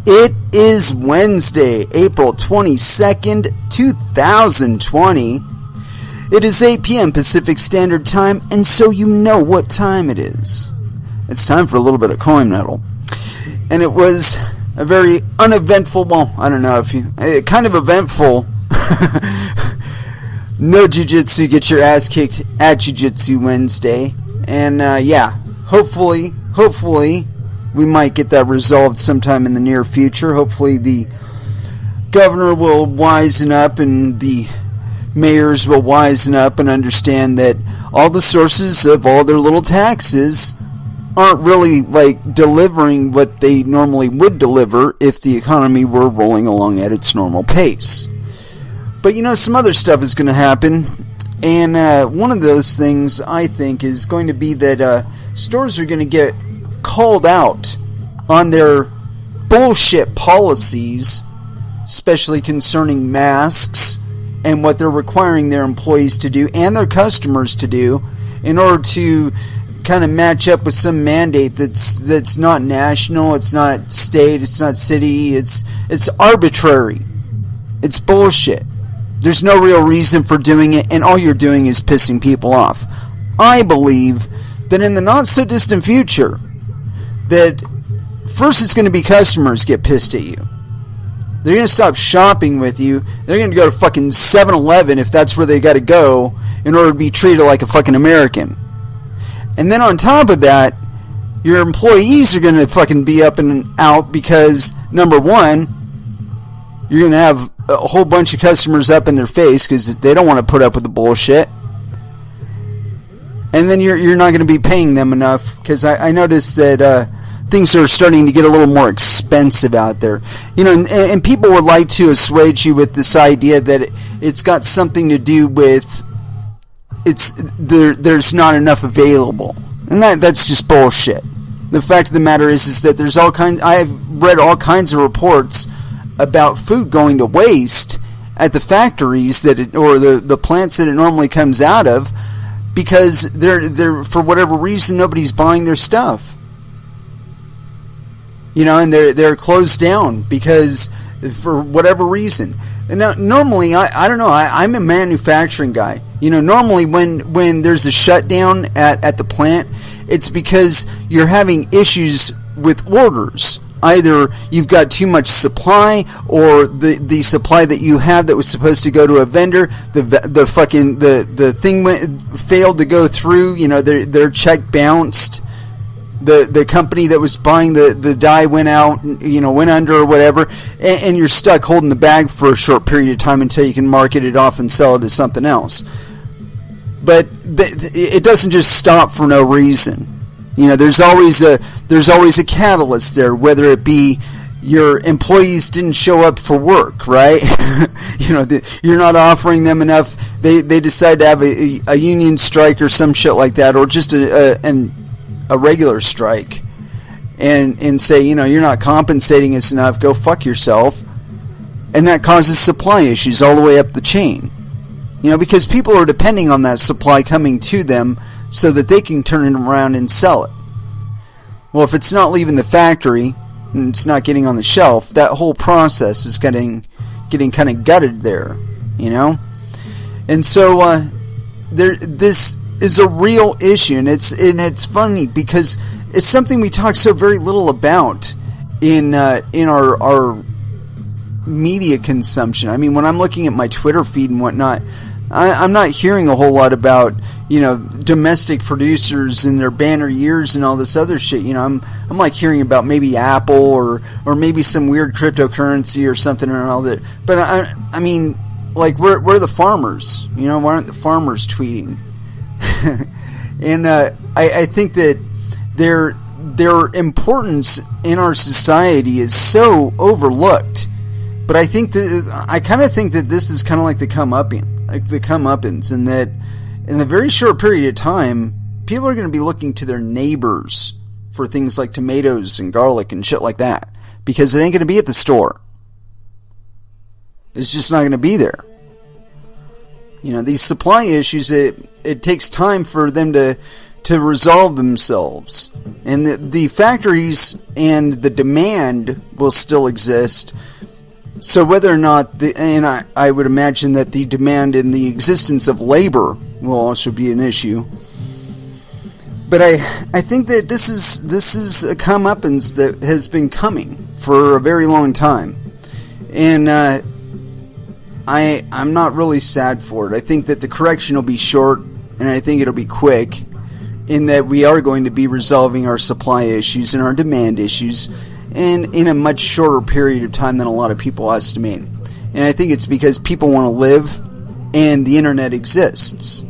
It is Wednesday, April 22nd, 2020. It is 8 p.m. Pacific Standard Time, and so you know what time it is. It's time for a little bit of coin metal. And it was a very uneventful, well, I don't know if you, kind of eventful, no jiu-jitsu, get your ass kicked at Jiu-Jitsu Wednesday. And hopefully, we might get that resolved sometime in the near future. Hopefully the governor will wisen up and the mayors will wisen up and understand that all the sources of all their little taxes aren't really like delivering what they normally would deliver if the economy were rolling along at its normal pace. But some other stuff is going to happen. And one of those things, I think, is going to be that stores are going to get called out on their bullshit policies, especially concerning masks and what they're requiring their employees to do and their customers to do in order to kind of match up with some mandate that's not national, it's not state, it's not city, it's arbitrary. It's bullshit. There's no real reason for doing it, and all you're doing is pissing people off. I believe that in the not-so-distant future, that first it's going to be customers get pissed at you. They're going to stop shopping with you. They're going to go to fucking 7-Eleven if that's where they got to go in order to be treated like a fucking American. And then on top of that, your employees are going to fucking be up and out because, number one, you're going to have a whole bunch of customers up in their face because they don't want to put up with the bullshit. And then you're not going to be paying them enough because I noticed that things are starting to get a little more expensive out there. And people would like to assuage you with this idea that it's got something to do with there's not enough available. And that's just bullshit. The fact of the matter is that there's I've read all kinds of reports about food going to waste at the factories or the plants that it normally comes out of because they're for whatever reason nobody's buying their stuff. And they're closed down because for whatever reason. And now normally I don't know, I'm a manufacturing guy. Normally when there's a shutdown at the plant, it's because you're having issues with orders. Either you've got too much supply, or the supply that you have that was supposed to go to a vendor, the thing failed to go through. Their check bounced. The company that was buying the die went out, went under or whatever, and you're stuck holding the bag for a short period of time until you can market it off and sell it to something else. But it doesn't just stop for no reason. There's always a catalyst there, whether it be your employees didn't show up for work, right? You're not offering them enough. They decide to have a union strike or some shit like that, or just a regular strike, and say, you're not compensating us enough. Go fuck yourself, and that causes supply issues all the way up the chain. Because people are depending on that supply coming to them so that they can turn it around and sell it. Well, if it's not leaving the factory and it's not getting on the shelf, that whole process is getting kind of gutted there, And so this is a real issue, and it's funny because it's something we talk so very little about in our media consumption. I mean, when I'm looking at my Twitter feed and whatnot, I'm not hearing a whole lot about domestic producers and their banner years and all this other shit. I'm like hearing about maybe Apple or maybe some weird cryptocurrency or something and all that. But I mean, like where are the farmers? Why aren't the farmers tweeting? And I think that their importance in our society is so overlooked. But I kind of think that this is kind of like the comeuppance, and that in a very short period of time, people are going to be looking to their neighbors for things like tomatoes and garlic and shit like that, because it ain't going to be at the store. It's just not going to be there. These supply issues, it takes time for them to to resolve themselves. And the factories and the demand will still exist. So whether or not, I would imagine that the demand and the existence of labor will also be an issue. But I think that this is a comeuppance that has been coming for a very long time. And I'm not really sad for it. I think that the correction will be short, and I think it'll be quick, in that we are going to be resolving our supply issues and our demand issues in a much shorter period of time than a lot of people estimate. And I think it's because people want to live, and the internet exists.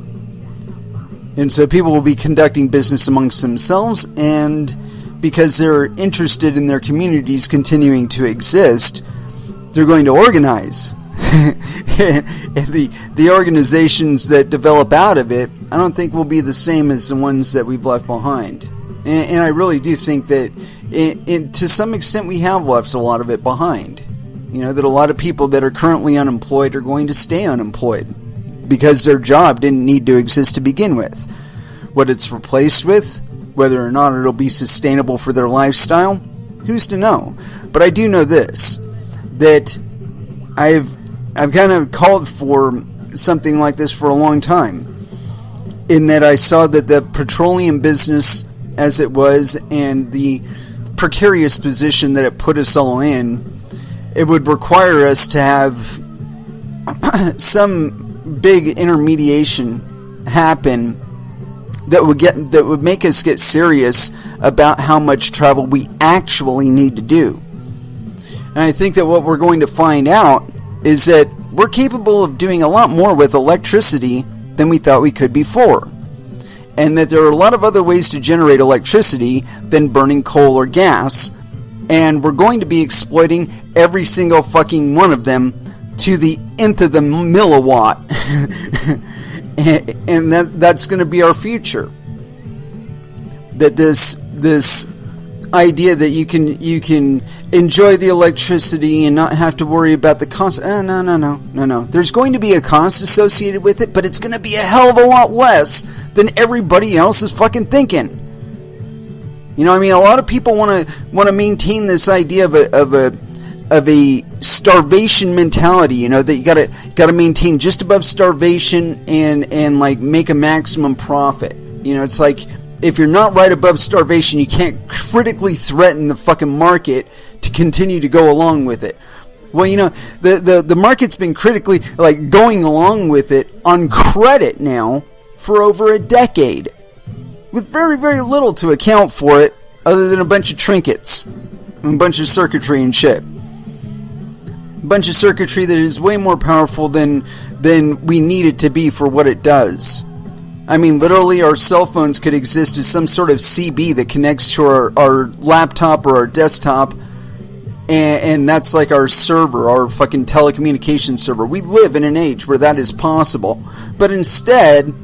And so people will be conducting business amongst themselves, and because they're interested in their communities continuing to exist, they're going to organize. And the organizations that develop out of it, I don't think will be the same as the ones that we've left behind. And I really do think that to some extent we have left a lot of it behind. You know, that a lot of people that are currently unemployed are going to stay unemployed because their job didn't need to exist to begin with. What it's replaced with, whether or not it'll be sustainable for their lifestyle, who's to know? But I do know this, that I've kind of called for something like this for a long time, in that I saw that the petroleum business as it was and the precarious position that it put us all in, it would require us to have some big intermediation happen that would make us get serious about how much travel we actually need to do. And I think that what we're going to find out is that we're capable of doing a lot more with electricity than we thought we could before. And that there are a lot of other ways to generate electricity than burning coal or gas. And we're going to be exploiting every single fucking one of them to the nth of the milliwatt. And that's going to be our future. That this idea that you can enjoy the electricity and not have to worry about the cost. No. There's going to be a cost associated with it, but it's going to be a hell of a lot less than everybody else is fucking thinking. You know, I mean, a lot of people want to maintain this idea of a starvation mentality. You know, that you gotta maintain just above starvation and like make a maximum profit. You know, it's like, if you're not right above starvation, you can't critically threaten the fucking market to continue to go along with it. Well, you know, the market's been critically, like, going along with it on credit now for over a decade, with very, very little to account for it other than a bunch of trinkets and a bunch of circuitry and shit. A bunch of circuitry that is way more powerful than we need it to be for what it does. I mean, literally, our cell phones could exist as some sort of CB that connects to our laptop or our desktop, and that's like our server, our fucking telecommunications server. We live in an age where that is possible, but instead,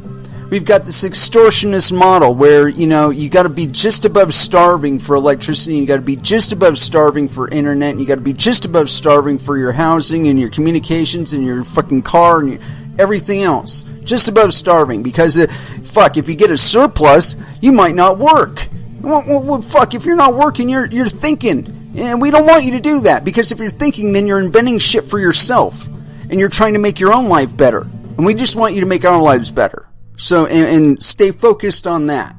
we've got this extortionist model where, you know, you got to be just above starving for electricity, you got to be just above starving for internet, and you got to be just above starving for your housing and your communications and your fucking car and everything else. Just above starving, because if you get a surplus, you might not work. Well, fuck, if you're not working, you're thinking, and we don't want you to do that, because if you're thinking, then you're inventing shit for yourself, and you're trying to make your own life better, and we just want you to make our lives better. So, and stay focused on that.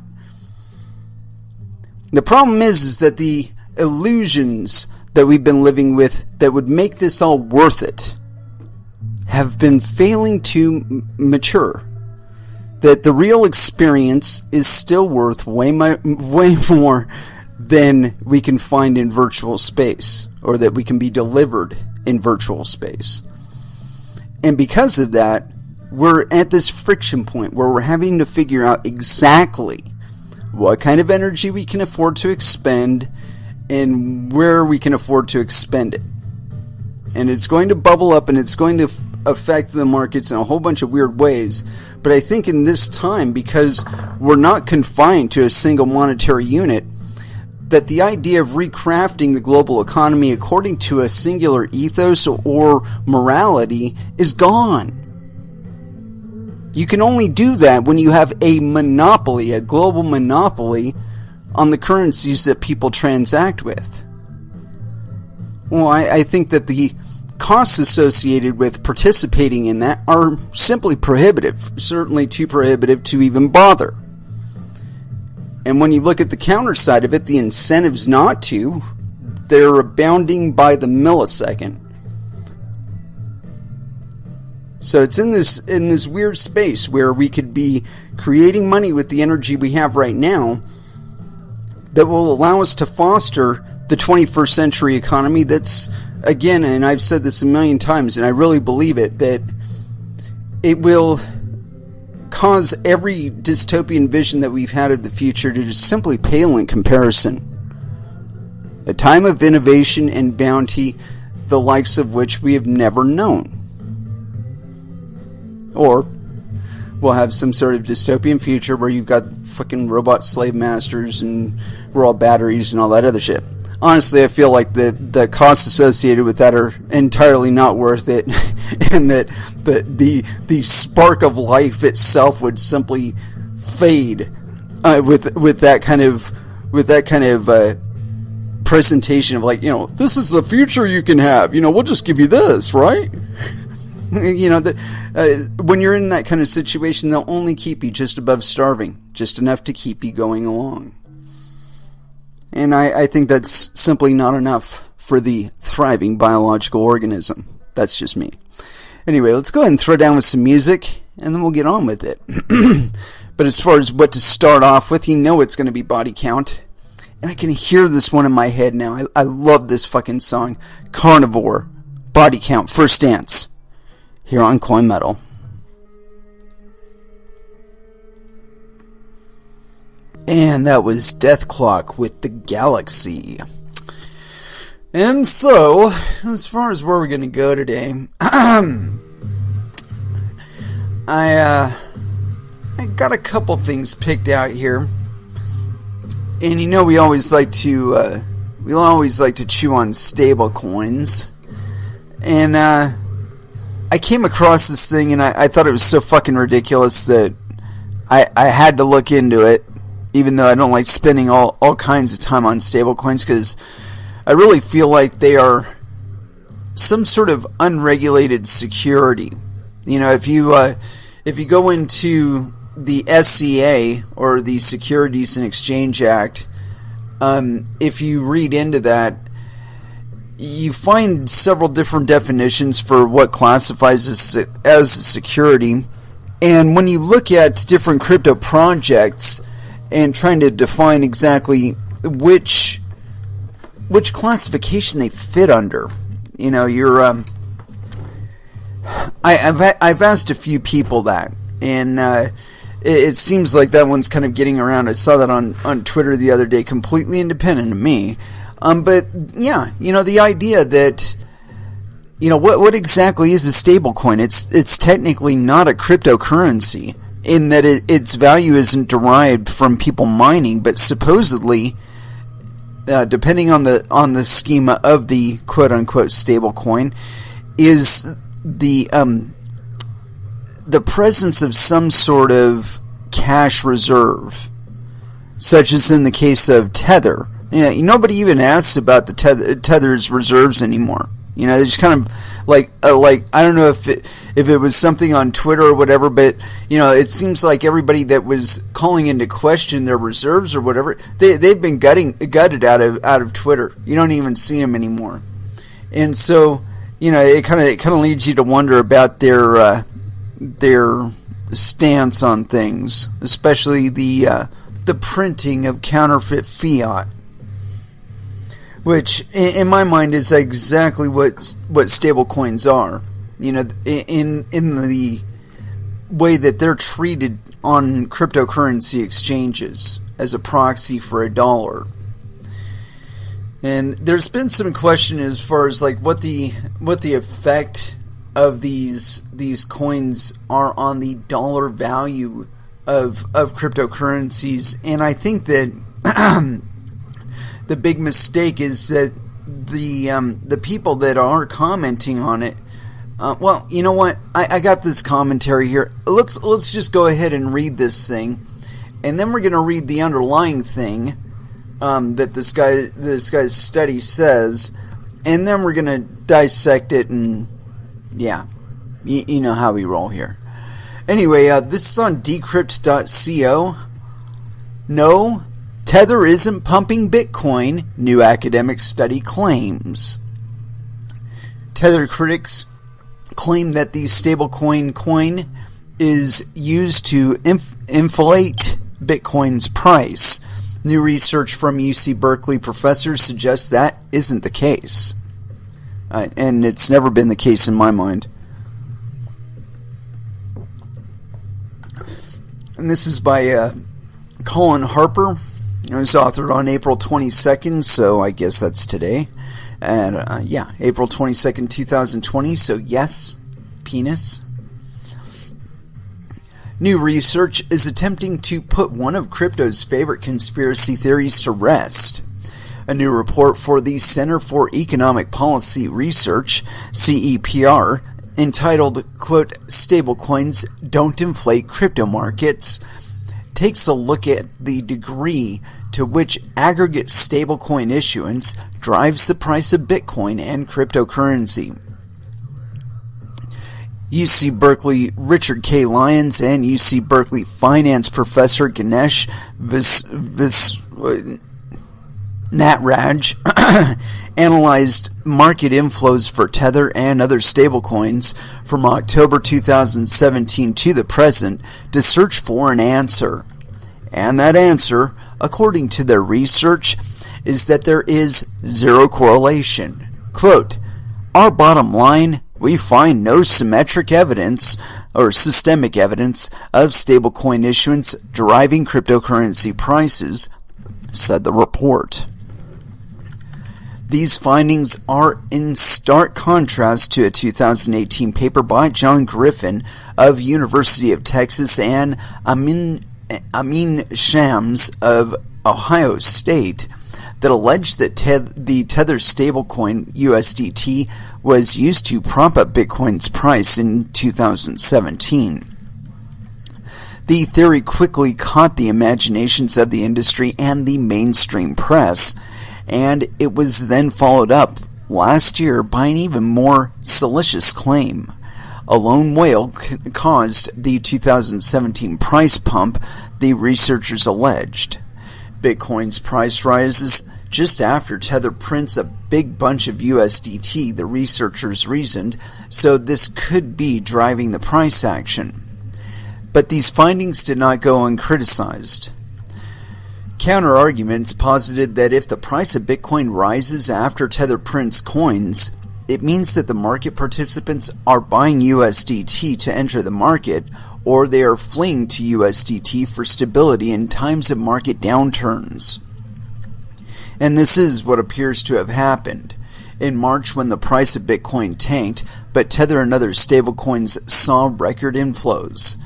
The problem is that the illusions that we've been living with that would make this all worth it have been failing to mature. That the real experience is still worth way more than we can find in virtual space, or that we can be delivered in virtual space. And because of that, we're at this friction point where we're having to figure out exactly what kind of energy we can afford to expend and where we can afford to expend it. And it's going to bubble up, and it's going to affect the markets in a whole bunch of weird ways. But I think in this time, because we're not confined to a single monetary unit, that the idea of recrafting the global economy according to a singular ethos or morality is gone. You can only do that when you have a monopoly, a global monopoly, on the currencies that people transact with. Well, I think that the costs associated with participating in that are simply prohibitive, certainly too prohibitive to even bother. And when you look at the counter side of it, the incentives not to, they're abounding by the millisecond. So it's in this weird space where we could be creating money with the energy we have right now that will allow us to foster the 21st century economy that's, again, and I've said this a million times, and I really believe it, that it will cause every dystopian vision that we've had of the future to just simply pale in comparison. A time of innovation and bounty, the likes of which we have never known. Or we'll have some sort of dystopian future where you've got fucking robot slave masters and raw batteries and all that other shit. Honestly, I feel like the costs associated with that are entirely not worth it, and that the spark of life itself would simply fade with that kind of presentation of, like, this is the future you can have. We'll just give you this, right? When you're in that kind of situation, they'll only keep you just above starving, just enough to keep you going along. And I think that's simply not enough for the thriving biological organism. That's just me. Anyway, let's go ahead and throw down with some music, and then we'll get on with it. But as far as what to start off with, it's going to be Body Count. And I can hear this one in my head now. I love this fucking song. Carnivore, Body Count, First Dance. Here on Coin Metal. And that was Death Clock with the Galaxy. And so, as far as where we're going to go today, I got a couple things picked out here. And we always like to chew on stable coins. And I came across this thing, and I thought it was so fucking ridiculous that I had to look into it, even though I don't like spending all kinds of time on stablecoins, because I really feel like they are some sort of unregulated security. If you go into the SCA, or the Securities and Exchange Act, if you read into that, you find several different definitions for what classifies as a security. And when you look at different crypto projects and trying to define exactly which classification they fit under, I've asked a few people that, and it seems like that one's kind of getting around. I saw that on Twitter the other day, completely independent of me. But yeah, the idea that, what exactly is a stablecoin? It's technically not a cryptocurrency, in that its value isn't derived from people mining, but supposedly, depending on the schema of the quote unquote stablecoin, is the presence of some sort of cash reserve, such as in the case of Tether. Yeah, nobody even asks about the Tether's reserves anymore. They just kind of like I don't know if it was something on Twitter or whatever, but it seems like everybody that was calling into question their reserves or whatever, they've been gutted out of Twitter. You don't even see them anymore, and so it kind of leads you to wonder about their stance on things, especially the printing of counterfeit fiat. Which, in my mind, is exactly what stablecoins are. In the way that they're treated on cryptocurrency exchanges as a proxy for a dollar. And there's been some question as far as like what the effect of these coins are on the dollar value of cryptocurrencies, and I think that the big mistake is that the people that are commenting on it Well, you know what? I got this commentary here. Let's just go ahead and read this thing, and then we're going to read the underlying thing that this guy's study says, and then we're going to dissect it, and yeah, you know how we roll here. Anyway, this is on decrypt.co. No, Tether isn't pumping Bitcoin, new academic study claims. Tether critics claim that the stablecoin coin is used to inflate Bitcoin's price. New research from UC Berkeley professors suggests that isn't the case. And it's never been the case in my mind. And this is by Colin Harper. It was authored on April 22nd, so I guess that's today. And April 22nd, 2020, so yes, penis. New research is attempting to put one of crypto's favorite conspiracy theories to rest. A new report for the Center for Economic Policy Research, CEPR, entitled, quote, "Stablecoins Don't Inflate Crypto Markets," takes a look at the degree to which aggregate stablecoin issuance drives the price of Bitcoin and cryptocurrency. UC Berkeley Richard K. Lyons and UC Berkeley finance professor Ganesh Natraj analyzed market inflows for Tether and other stablecoins from October 2017 to the present to search for an answer. And that answer, according to their research, is that there is zero correlation. Quote, "Our bottom line, we find no symmetric evidence or systemic evidence of stablecoin issuance driving cryptocurrency prices," said the report. These findings are in stark contrast to a 2018 paper by John Griffin of University of Texas and Amin Shams of Ohio State that alleged that the Tether stablecoin USDT was used to prop up Bitcoin's price in 2017. The theory quickly caught the imaginations of the industry and the mainstream press, and it was then followed up last year by an even more salacious claim. A lone whale caused the 2017 price pump, the researchers alleged. Bitcoin's price rises just after Tether prints a big bunch of USDT, the researchers reasoned, so this could be driving the price action. But these findings did not go uncriticized. Counter-arguments posited that if the price of Bitcoin rises after Tether prints coins, it means that the market participants are buying USDT to enter the market, or they are fleeing to USDT for stability in times of market downturns. And this is what appears to have happened. In March, when the price of Bitcoin tanked, but Tether and other stablecoins saw record inflows.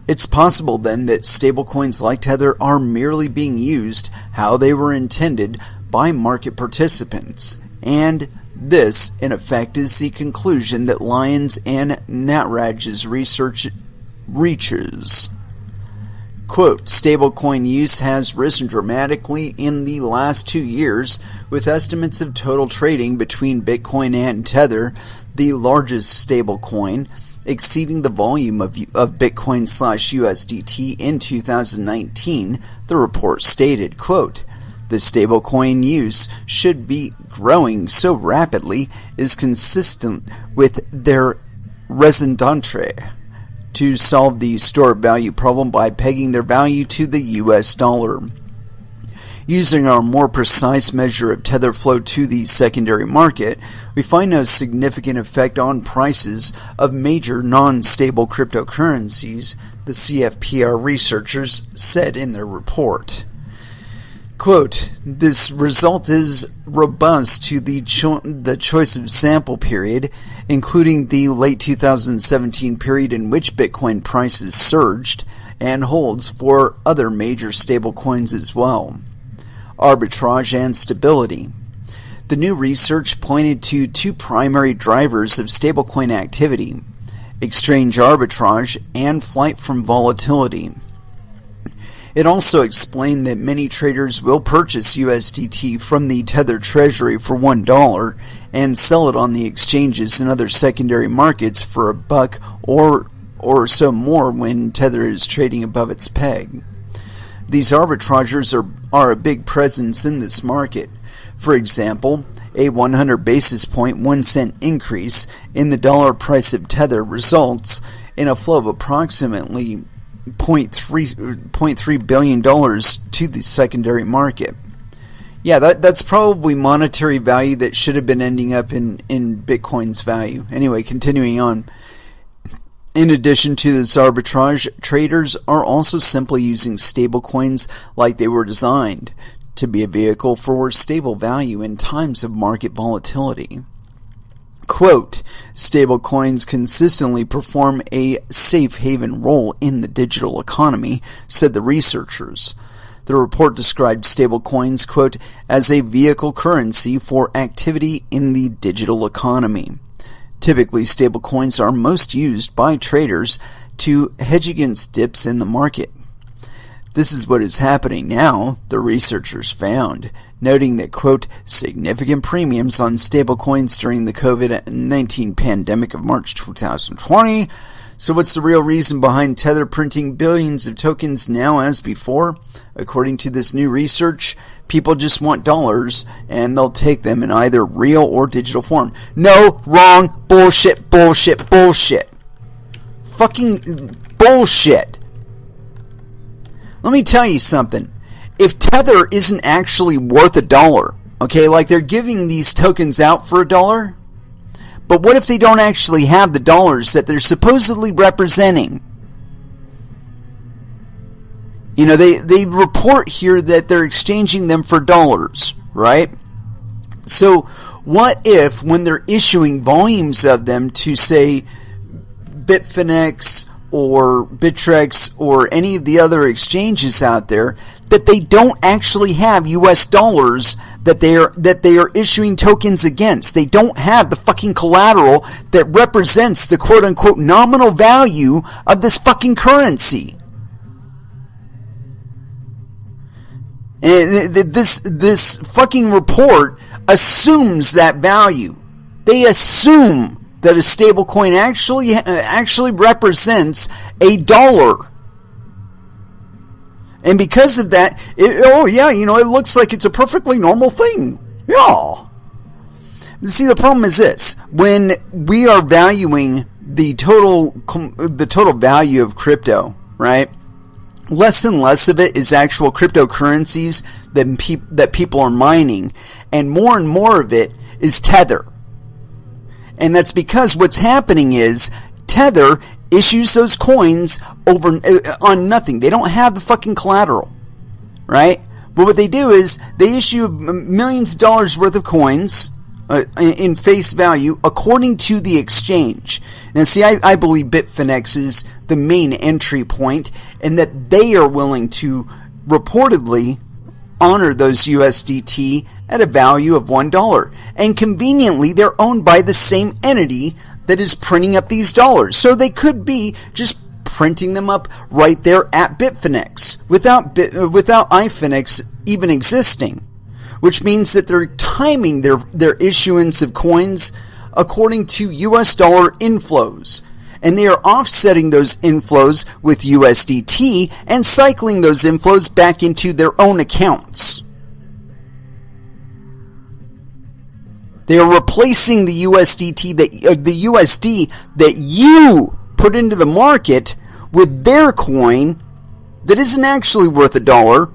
It's possible then that stablecoins like Tether are merely being used how they were intended by market participants, and this, in effect, is the conclusion that Lyons and Natraj's research reaches. Quote, "Stablecoin use has risen dramatically in the last 2 years, with estimates of total trading between Bitcoin and Tether, the largest stablecoin, exceeding the volume of Bitcoin/USDT in 2019, the report stated, quote, "The stablecoin use should be growing so rapidly is consistent with their raison d'etre to solve the store value problem by pegging their value to the US dollar. Using our more precise measure of Tether flow to the secondary market, we find no significant effect on prices of major non-stable cryptocurrencies," the CFPR researchers said in their report. Quote, "This result is robust to the choice of sample period, including the late 2017 period in which Bitcoin prices surged, and holds for other major stablecoins as well. Arbitrage and stability. The new research pointed to two primary drivers of stablecoin activity: exchange arbitrage and flight from volatility. It also explained that many traders will purchase USDT from the Tether treasury for $1 and sell it on the exchanges and other secondary markets for $1 or so more when Tether is trading above its peg. These arbitrageurs are a big presence in this market. For example, a 100 basis point 1 cent increase in the dollar price of Tether results in a flow of approximately $0.3 billion to the secondary market. Yeah, that's probably monetary value that should have been ending up in Bitcoin's value. Anyway, continuing on. In addition to this arbitrage, traders are also simply using stablecoins like they were designed to be a vehicle for stable value in times of market volatility. Quote, stablecoins consistently perform a safe haven role in the digital economy, said the researchers. The report described stablecoins, quote, as a vehicle currency for activity in the digital economy. Typically, stablecoins are most used by traders to hedge against dips in the market. This is what is happening now, the researchers found, noting that, quote, significant premiums on stablecoins during the COVID-19 pandemic of March 2020. So what's the real reason behind Tether printing billions of tokens now as before? According to this new research, people just want dollars and they'll take them in either real or digital form. No, wrong, bullshit, bullshit, bullshit. Fucking bullshit. Let me tell you something. If Tether isn't actually worth $1, okay, like they're giving these tokens out for $1, but what if they don't actually have the dollars that they're supposedly representing? You know, they report here that they're exchanging them for dollars, right? So what if when they're issuing volumes of them to, say, Bitfinex or Bittrex or any of the other exchanges out there, that they don't actually have US dollars that they are issuing tokens against? They don't have the fucking collateral that represents the quote unquote nominal value of this fucking currency. And this fucking report assumes that value. They assume that a stablecoin actually represents $1. And because of that, it looks like it's a perfectly normal thing. Yeah. See, the problem is this: when we are valuing the total value of crypto, right? Less and less of it is actual cryptocurrencies that people are mining, and more of it is Tether. And that's because what's happening is Tether issues those coins on nothing. They don't have the fucking collateral, right? But what they do is they issue millions of dollars worth of coins in face value according to the exchange. Now, see, I believe Bitfinex is the main entry point, and that they are willing to reportedly honor those USDT at a value of $1. And conveniently, they're owned by the same entity that is printing up these dollars. So they could be just printing them up right there at Bitfinex without iFinex even existing, which means that they're timing their issuance of coins according to US dollar inflows. And they are offsetting those inflows with USDT and cycling those inflows back into their own accounts. They are replacing the USD that you put into the market with their coin that isn't actually worth $1,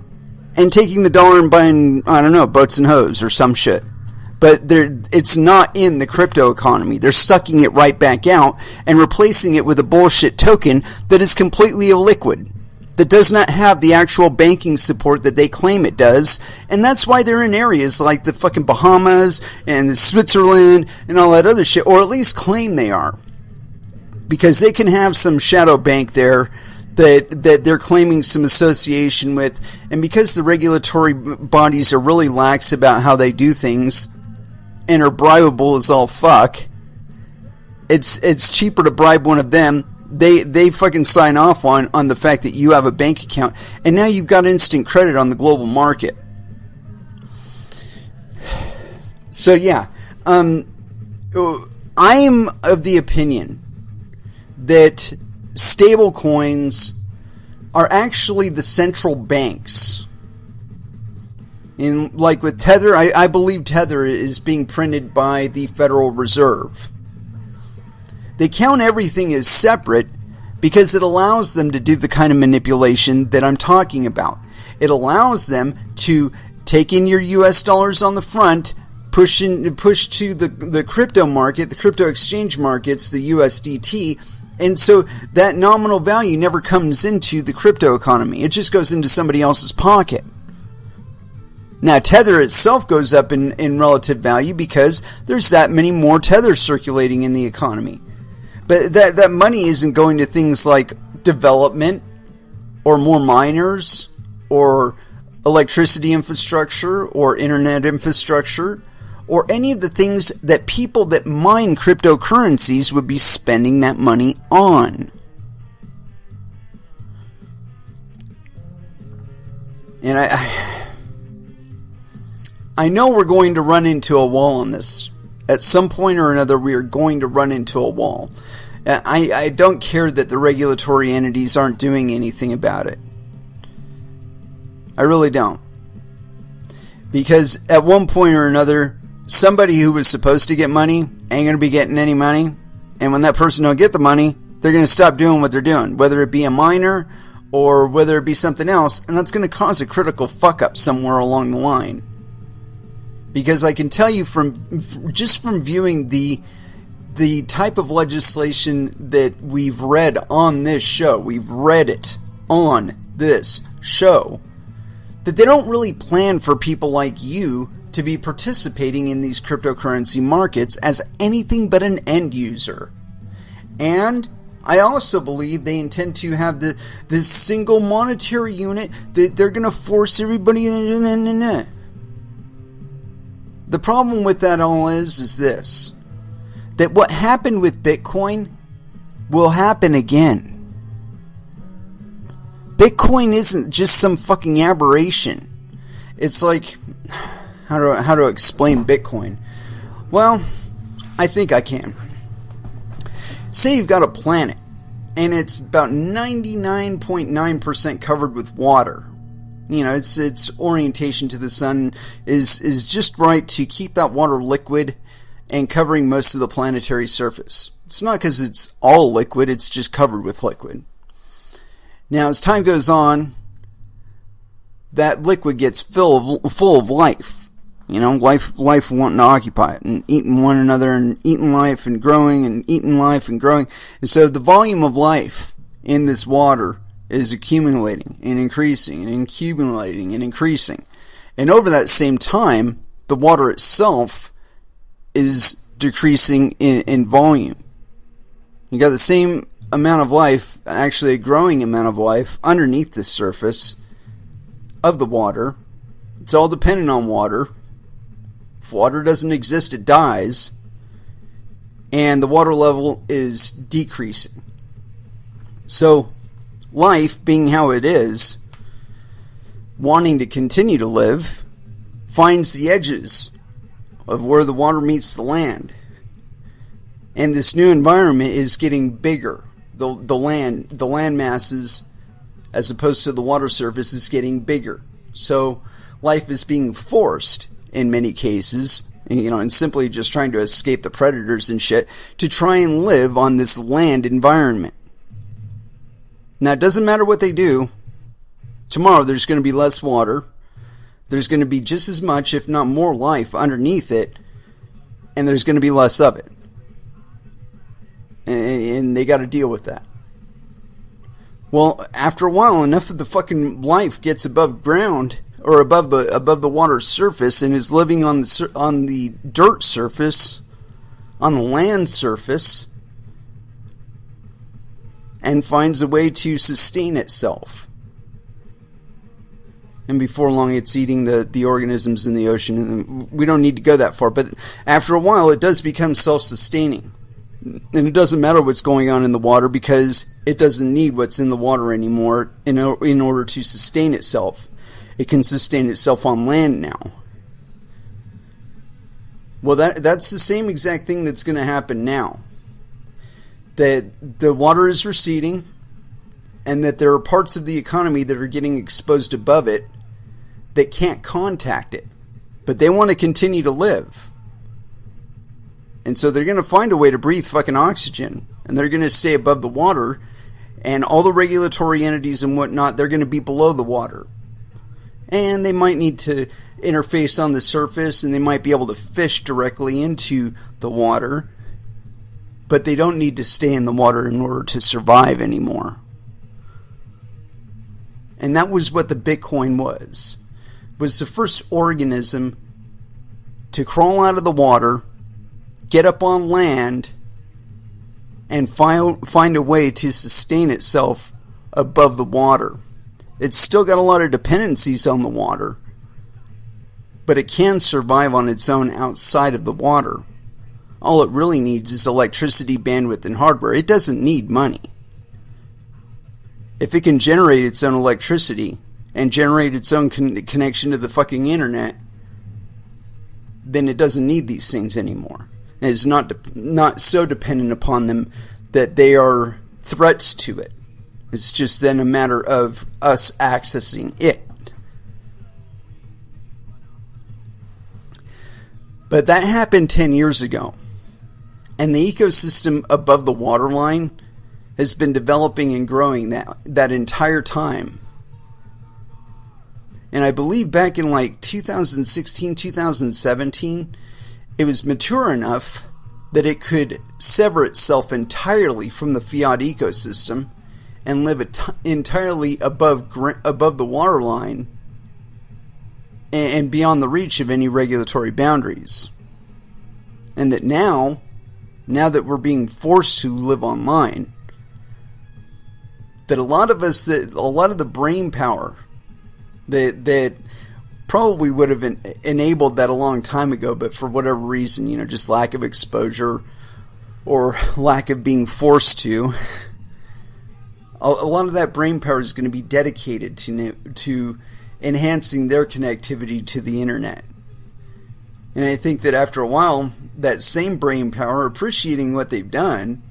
and taking the dollar and buying, I don't know, boats and hoes or some shit. But it's not in the crypto economy. They're sucking it right back out and replacing it with a bullshit token that is completely illiquid, that does not have the actual banking support that they claim it does. And that's why they're in areas like the fucking Bahamas and Switzerland and all that other shit, or at least claim they are. Because they can have some shadow bank there that they're claiming some association with, and because the regulatory bodies are really lax about how they do things, and are bribable as all fuck. It's cheaper to bribe one of them. They fucking sign off on the fact that you have a bank account, and now you've got instant credit on the global market. So yeah, I am of the opinion that stable coins are actually the central banks. In like with Tether, I believe Tether is being printed by the Federal Reserve. They count everything as separate because it allows them to do the kind of manipulation that I'm talking about. It allows them to take in your US dollars on the front, push to the crypto market, the crypto exchange markets, the USDT, and so that nominal value never comes into the crypto economy. It just goes into somebody else's pocket. Now, Tether itself goes up in relative value because there's that many more Tethers circulating in the economy. But that money isn't going to things like development or more miners or electricity infrastructure or internet infrastructure or any of the things that people that mine cryptocurrencies would be spending that money on. And I know we're going to run into a wall on this. At some point or another, we are going to run into a wall. I don't care that the regulatory entities aren't doing anything about it. I really don't. Because at one point or another, somebody who was supposed to get money ain't going to be getting any money. And when that person don't get the money, they're going to stop doing what they're doing. Whether it be a miner or whether it be something else. And that's going to cause a critical fuck up somewhere along the line. Because I can tell you from viewing the type of legislation that we've read on this show, we've read it on this show, that they don't really plan for people like you to be participating in these cryptocurrency markets as anything but an end user. And I also believe they intend to have this single monetary unit that they're going to force everybody in. The problem with that all is this, that what happened with Bitcoin will happen again. Bitcoin isn't just some fucking aberration. It's like, how to explain Bitcoin? Well, I think I can. Say you've got a planet, and it's about 99.9% covered with water. You know, its orientation to the sun is just right to keep that water liquid and covering most of the planetary surface. It's not because it's all liquid, it's just covered with liquid. Now, as time goes on, that liquid gets full of life. You know, life wanting to occupy it and eating one another and eating life and growing and eating life and growing. And so the volume of life in this water is accumulating and increasing and accumulating and increasing. And over that same time, the water itself is decreasing in volume. You got the same amount of life, actually a growing amount of life, underneath the surface of the water. It's all dependent on water. If water doesn't exist, it dies. And the water level is decreasing. So, life, being how it is, wanting to continue to live, finds the edges of where the water meets the land. And this new environment is getting bigger. The land masses, as opposed to the water surface, is getting bigger. So life is being forced, in many cases, and simply just trying to escape the predators and shit, to try and live on this land environment. Now, it doesn't matter what they do. Tomorrow there's going to be less water. There's going to be just as much, if not more, life underneath it. And there's going to be less of it. And they got to deal with that. Well, after a while, enough of the fucking life gets above ground, or above the water's surface, and is living on the dirt surface, on the land surface, and finds a way to sustain itself. And before long, it's eating the organisms in the ocean. And we don't need to go that far. But after a while, it does become self-sustaining. And it doesn't matter what's going on in the water because it doesn't need what's in the water anymore in order to sustain itself. It can sustain itself on land now. Well, that's the same exact thing that's going to happen now. That the water is receding and that there are parts of the economy that are getting exposed above it that can't contact it. But they want to continue to live. And so they're going to find a way to breathe fucking oxygen. And they're going to stay above the water. And all the regulatory entities and whatnot, they're going to be below the water. And they might need to interface on the surface. And they might be able to fish directly into the water. But they don't need to stay in the water in order to survive anymore. And that was what the Bitcoin was. It was the first organism to crawl out of the water, get up on land, and find a way to sustain itself above the water. It's still got a lot of dependencies on the water, but it can survive on its own outside of the water. All it really needs is electricity, bandwidth, and hardware. It doesn't need money. If it can generate its own electricity and generate its own connection to the fucking internet, then it doesn't need these things anymore. And it's not so dependent upon them that they are threats to it. It's just then a matter of us accessing it. But that happened 10 years ago. And the ecosystem above the waterline has been developing and growing that entire time. And I believe back in like 2016, 2017, it was mature enough that it could sever itself entirely from the fiat ecosystem and live entirely above the waterline and beyond the reach of any regulatory boundaries. And that now that we're being forced to live online, that a lot of the brain power that probably would have enabled that a long time ago, but for whatever reason, just lack of exposure or lack of being forced to, a lot of that brain power is going to be dedicated to enhancing their connectivity to the internet. And I think that after a while, that same brain power, appreciating what they've done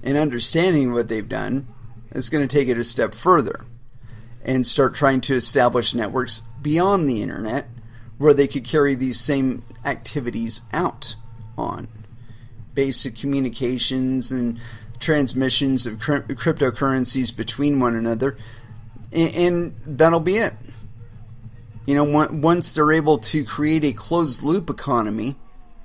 and understanding what they've done, is going to take it a step further and start trying to establish networks beyond the internet where they could carry these same activities out on. Basic communications and transmissions of cryptocurrencies between one another. And that'll be it. Once they're able to create a closed loop economy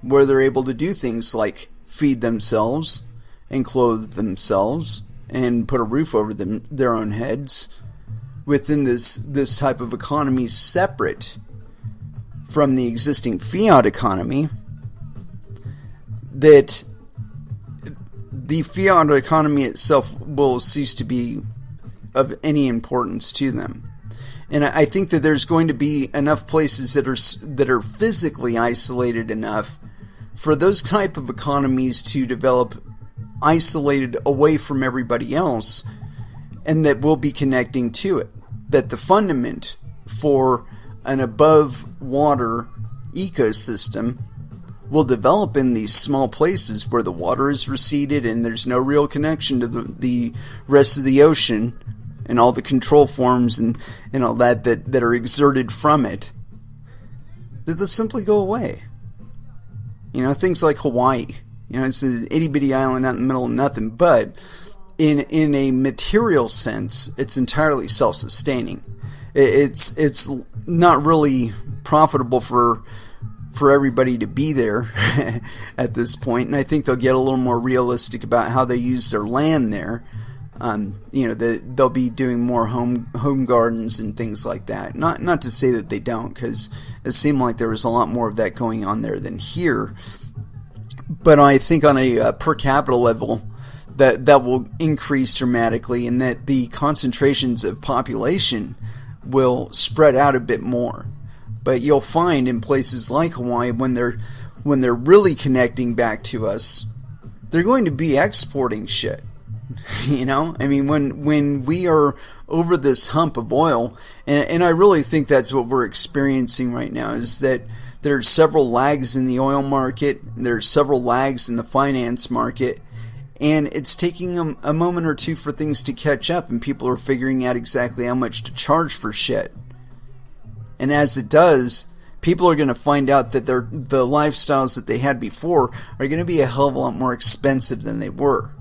where they're able to do things like feed themselves and clothe themselves and put a roof over their own heads within this type of economy separate from the existing fiat economy, that the fiat economy itself will cease to be of any importance to them. And I think that there's going to be enough places that are physically isolated enough for those type of economies to develop isolated away from everybody else, and that will be connecting to it. That the fundament for an above water ecosystem will develop in these small places where the water is receded and there's no real connection to the rest of the ocean and all the control forms and all that are exerted from it, that they'll simply go away. Things like Hawaii. It's an itty-bitty island out in the middle of nothing, but in a material sense, it's entirely self-sustaining. It's not really profitable for everybody to be there at this point, and I think they'll get a little more realistic about how they use their land there. They'll be doing more home gardens and things like that. Not to say that they don't, because it seemed like there was a lot more of that going on there than here. But I think on a per capita level, that will increase dramatically, and that the concentrations of population will spread out a bit more. But you'll find in places like Hawaii, when they're really connecting back to us, they're going to be exporting shit. You know, I mean, when we are over this hump of oil, and I really think that's what we're experiencing right now, is that there's several lags in the oil market, there's several lags in the finance market, and it's taking a moment or two for things to catch up, and people are figuring out exactly how much to charge for shit. And as it does, people are going to find out that the lifestyles that they had before are going to be a hell of a lot more expensive than they were.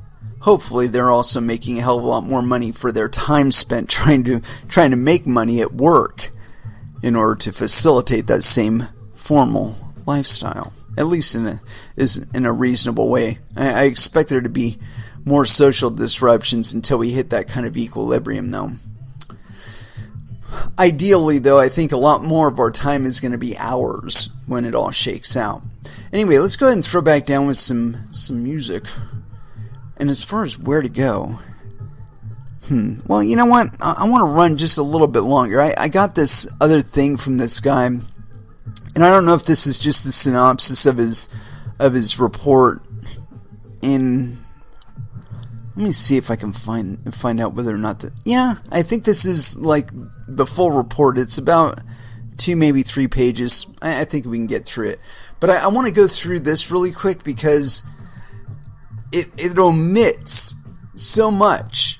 Hopefully, they're also making a hell of a lot more money for their time spent trying to make money at work in order to facilitate that same formal lifestyle, at least in a reasonable way. I expect there to be more social disruptions until we hit that kind of equilibrium, though. Ideally, though, I think a lot more of our time is going to be hours when it all shakes out. Anyway, let's go ahead and throw back down with some music. And as far as where to go, well, you know what? I want to run just a little bit longer. I got this other thing from this guy, and I don't know if this is just the synopsis of his report. Let me see if I can find out whether or not that. Yeah, I think this is like the full report. It's about 2, maybe 3 pages. I think we can get through it. But I want to go through this really quick because it omits so much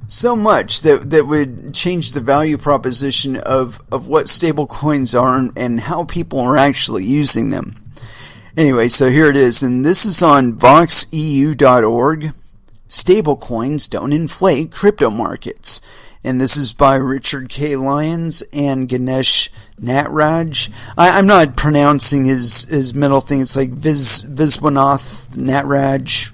that would change the value proposition of what stable coins are and how people are actually using them. Anyway, so here it is, and this is on voxeu.org. Stablecoins don't inflate crypto markets. And this is by Richard K. Lyons and Ganesh Natraj. I'm not pronouncing his middle thing. It's like Viswanath Natraj.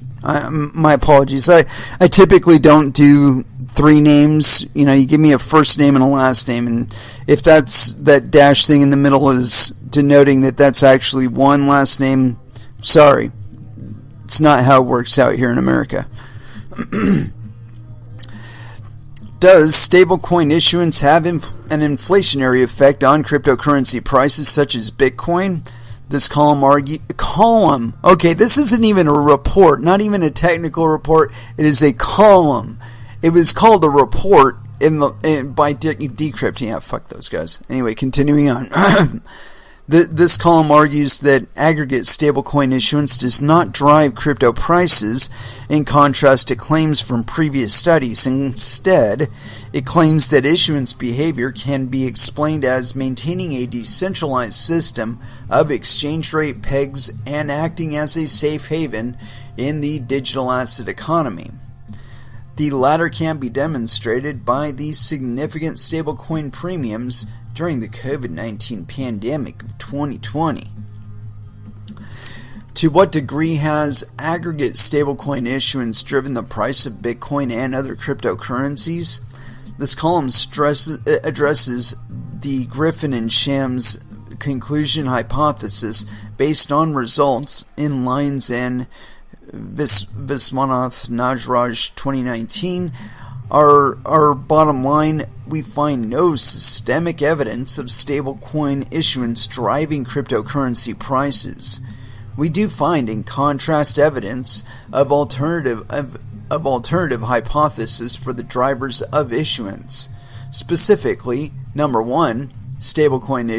My apologies. I typically don't do 3 names. You know, you give me a first name and a last name, and if that dash thing in the middle is denoting that that's actually one last name, sorry. It's not how it works out here in America. Does stablecoin issuance have an inflationary effect on cryptocurrency prices such as Bitcoin? This column. Okay, this isn't even a report, not even a technical report. It is a column. It was called a report by Decrypt. Yeah, fuck those guys. Anyway, continuing on. This column argues that aggregate stablecoin issuance does not drive crypto prices, in contrast to claims from previous studies. Instead, it claims that issuance behavior can be explained as maintaining a decentralized system of exchange rate pegs and acting as a safe haven in the digital asset economy. The latter can be demonstrated by the significant stablecoin premiums during the COVID-19 pandemic of 2020. To what degree has aggregate stablecoin issuance driven the price of Bitcoin and other cryptocurrencies? This column addresses the Griffin and Shams conclusion hypothesis based on results in Lyons and Viswanath Natraj 2019. Our bottom line, we find no systemic evidence of stablecoin issuance driving cryptocurrency prices. We do find, in contrast, evidence of alternative hypothesis for the drivers of issuance. Specifically, number 1, stablecoin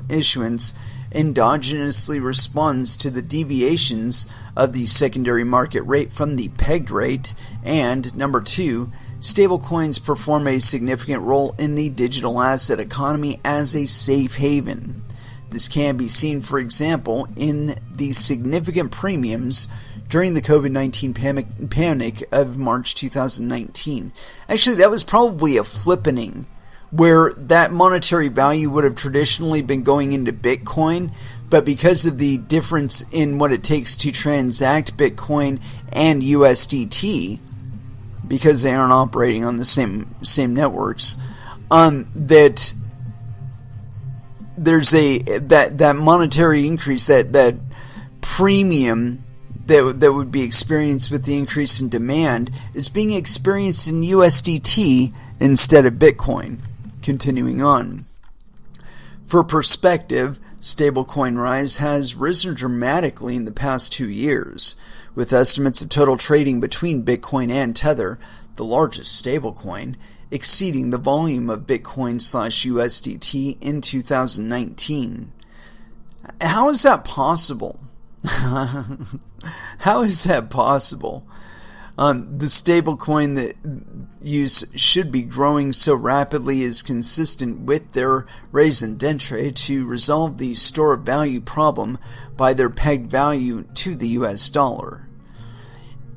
issuance endogenously responds to the deviations of the secondary market rate from the pegged rate, and number 2, stablecoins perform a significant role in the digital asset economy as a safe haven. This can be seen, for example, in the significant premiums during the COVID-19 panic of March 2019. Actually, that was probably a flippening, where that monetary value would have traditionally been going into Bitcoin, but because of the difference in what it takes to transact Bitcoin and USDT, because they aren't operating on the same networks, that there's that monetary increase, that premium that would be experienced with the increase in demand is being experienced in USDT instead of Bitcoin. Continuing on. For perspective, stablecoin rise has risen dramatically in the past 2 years, with estimates of total trading between Bitcoin and Tether, the largest stablecoin, exceeding the volume of Bitcoin/USDT in 2019. How is that possible? How is that possible? The stablecoin that use should be growing so rapidly is consistent with their raison d'etre to resolve the store of value problem by their pegged value to the US dollar.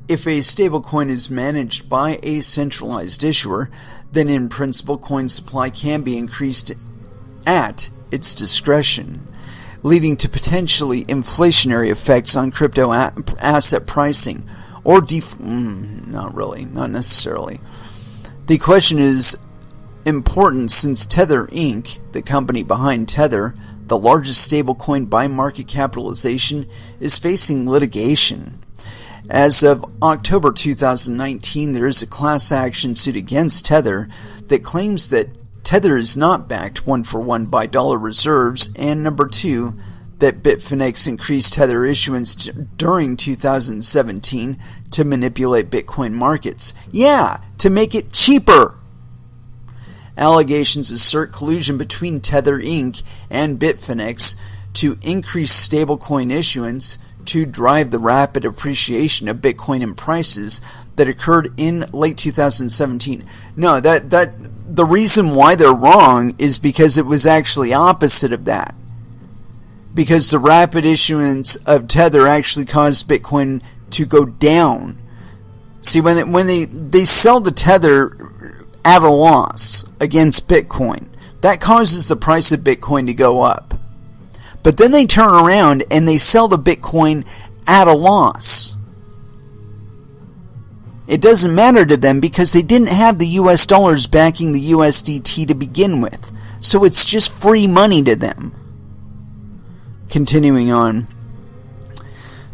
If a stablecoin is managed by a centralized issuer, then in principle coin supply can be increased at its discretion, leading to potentially inflationary effects on crypto asset pricing, or not really, not necessarily. The question is important since Tether Inc., the company behind Tether, the largest stablecoin by market capitalization, is facing litigation. As of October 2019, there is a class action suit against Tether that claims that Tether is not backed one-for-one by dollar reserves, and number two, that Bitfinex increased Tether issuance during 2017 to manipulate Bitcoin markets. Yeah, to make it cheaper. Allegations assert collusion between Tether Inc. and Bitfinex to increase stablecoin issuance to drive the rapid appreciation of Bitcoin in prices that occurred in late 2017. No, the reason why they're wrong is because it was actually opposite of that. Because the rapid issuance of Tether actually caused Bitcoin to go down. See, when they sell the Tether at a loss against Bitcoin, that causes the price of Bitcoin to go up. But then they turn around and they sell the Bitcoin at a loss. It doesn't matter to them because they didn't have the US dollars backing the USDT to begin with. So it's just free money to them. Continuing on.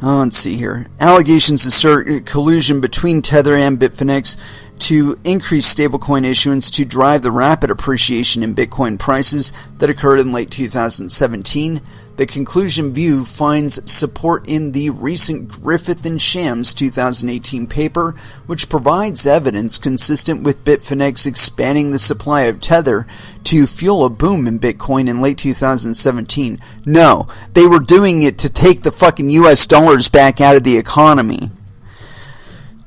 Let's see here. Allegations assert collusion between Tether and Bitfinex to increase stablecoin issuance to drive the rapid appreciation in Bitcoin prices that occurred in late 2017. The conclusion view finds support in the recent Griffith and Shams 2018 paper, which provides evidence consistent with Bitfinex expanding the supply of Tether to fuel a boom in Bitcoin in late 2017. No, they were doing it to take the fucking US dollars back out of the economy.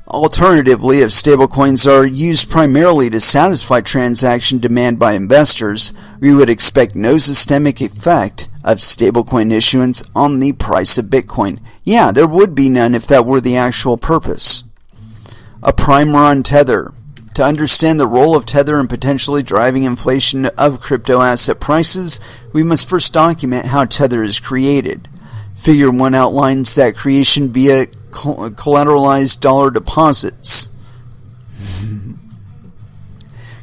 Alternatively, if stablecoins are used primarily to satisfy transaction demand by investors, we would expect no systemic effect of stablecoin issuance on the price of Bitcoin. Yeah, there would be none if that were the actual purpose. A primer on Tether. To understand the role of Tether in potentially driving inflation of crypto asset prices, we must first document how Tether is created. Figure 1 outlines that creation via collateralized dollar deposits.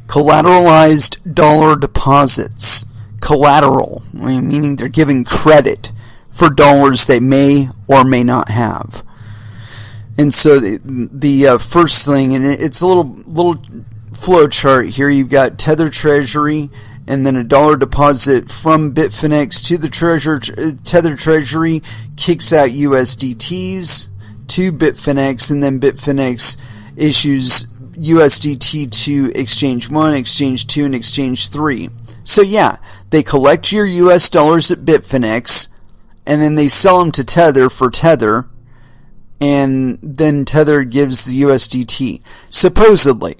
Collateralized dollar deposits. Collateral, meaning they're giving credit for dollars they may or may not have. And so the first thing, and it's a little flow chart here. You've got Tether Treasury, and then a dollar deposit from Bitfinex to the Tether Treasury kicks out USDTs to Bitfinex, and then Bitfinex issues USDT to Exchange 1, Exchange 2, and Exchange 3. So yeah, they collect your US dollars at Bitfinex, and then they sell them to Tether for Tether, and then Tether gives the USDT. Supposedly.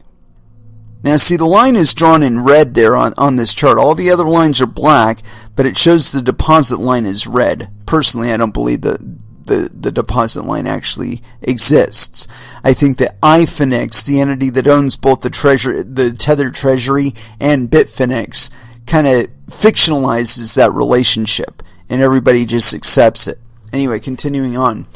Now see, the line is drawn in red there on this chart. All the other lines are black, but it shows the deposit line is red. Personally, I don't believe the deposit line actually exists. I think that iFinex, the entity that owns both the Tether Treasury and Bitfinex, kind of fictionalizes that relationship, and everybody just accepts it. Anyway, continuing on.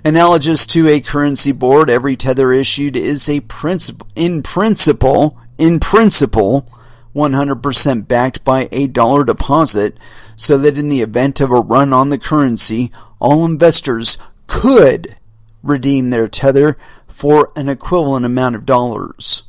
Analogous to a currency board, every Tether issued is in principle, 100% backed by a dollar deposit, so that in the event of a run on the currency, all investors could redeem their Tether for an equivalent amount of dollars.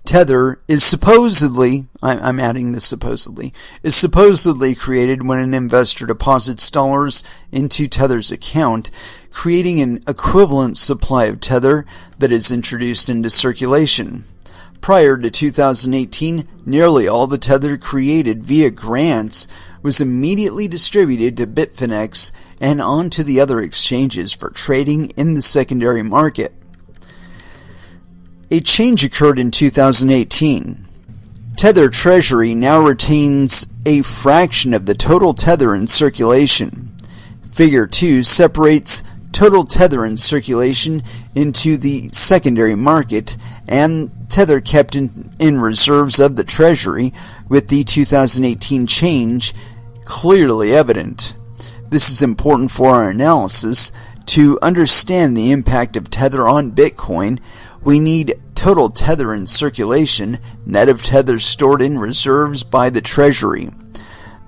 Tether is supposedly, I'm adding this supposedly, is supposedly created when an investor deposits dollars into Tether's account, creating an equivalent supply of Tether that is introduced into circulation. Prior to 2018, nearly all the Tether created via grants was immediately distributed to Bitfinex and onto the other exchanges for trading in the secondary market. A change occurred in 2018. Tether Treasury now retains a fraction of the total Tether in circulation. Figure 2 separates total Tether in circulation into the secondary market and Tether kept in reserves of the Treasury, with the 2018 change clearly evident. This is important for our analysis. To understand the impact of Tether on Bitcoin, we need total Tether in circulation, net of Tether stored in reserves by the Treasury.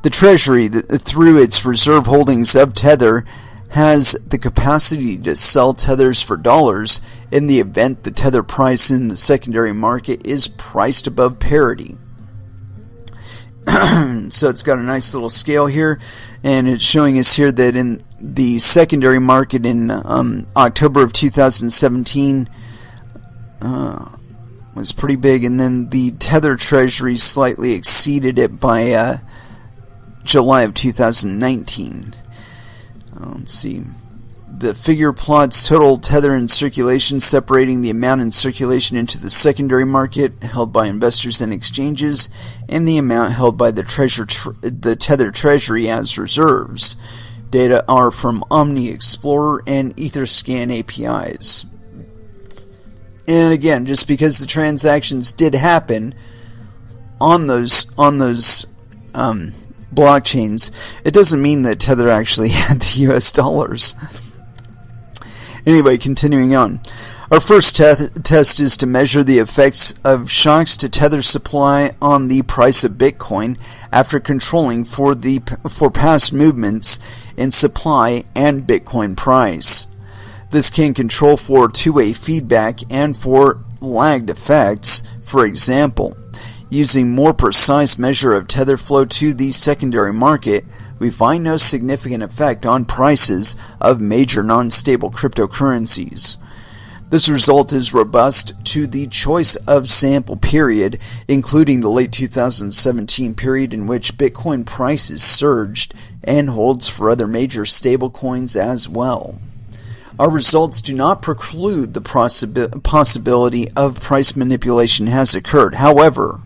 The Treasury, through its reserve holdings of Tether, has the capacity to sell Tethers for dollars in the event the Tether price in the secondary market is priced above parity. So it's got a nice little scale here, and it's showing us here that in the secondary market in October of 2017 was pretty big, and then the Tether Treasury slightly exceeded it by July of 2019. Let's see. The figure plots total Tether in circulation, separating the amount in circulation into the secondary market held by investors and exchanges, and the amount held by the Tether Treasury as reserves. Data are from Omni Explorer and Etherscan APIs. And again, just because the transactions did happen on those blockchains, it doesn't mean that Tether actually had the US dollars. Anyway, continuing on. Our first test is to measure the effects of shocks to Tether supply on the price of Bitcoin after controlling for past movements in supply and Bitcoin price. This can control for two-way feedback and for lagged effects. For example, using more precise measure of Tether flow to the secondary market, we find no significant effect on prices of major non-stable cryptocurrencies. This result is robust to the choice of sample period, including the late 2017 period in which Bitcoin prices surged, and holds for other major stablecoins as well. Our results do not preclude the possibility of price manipulation has occurred. However,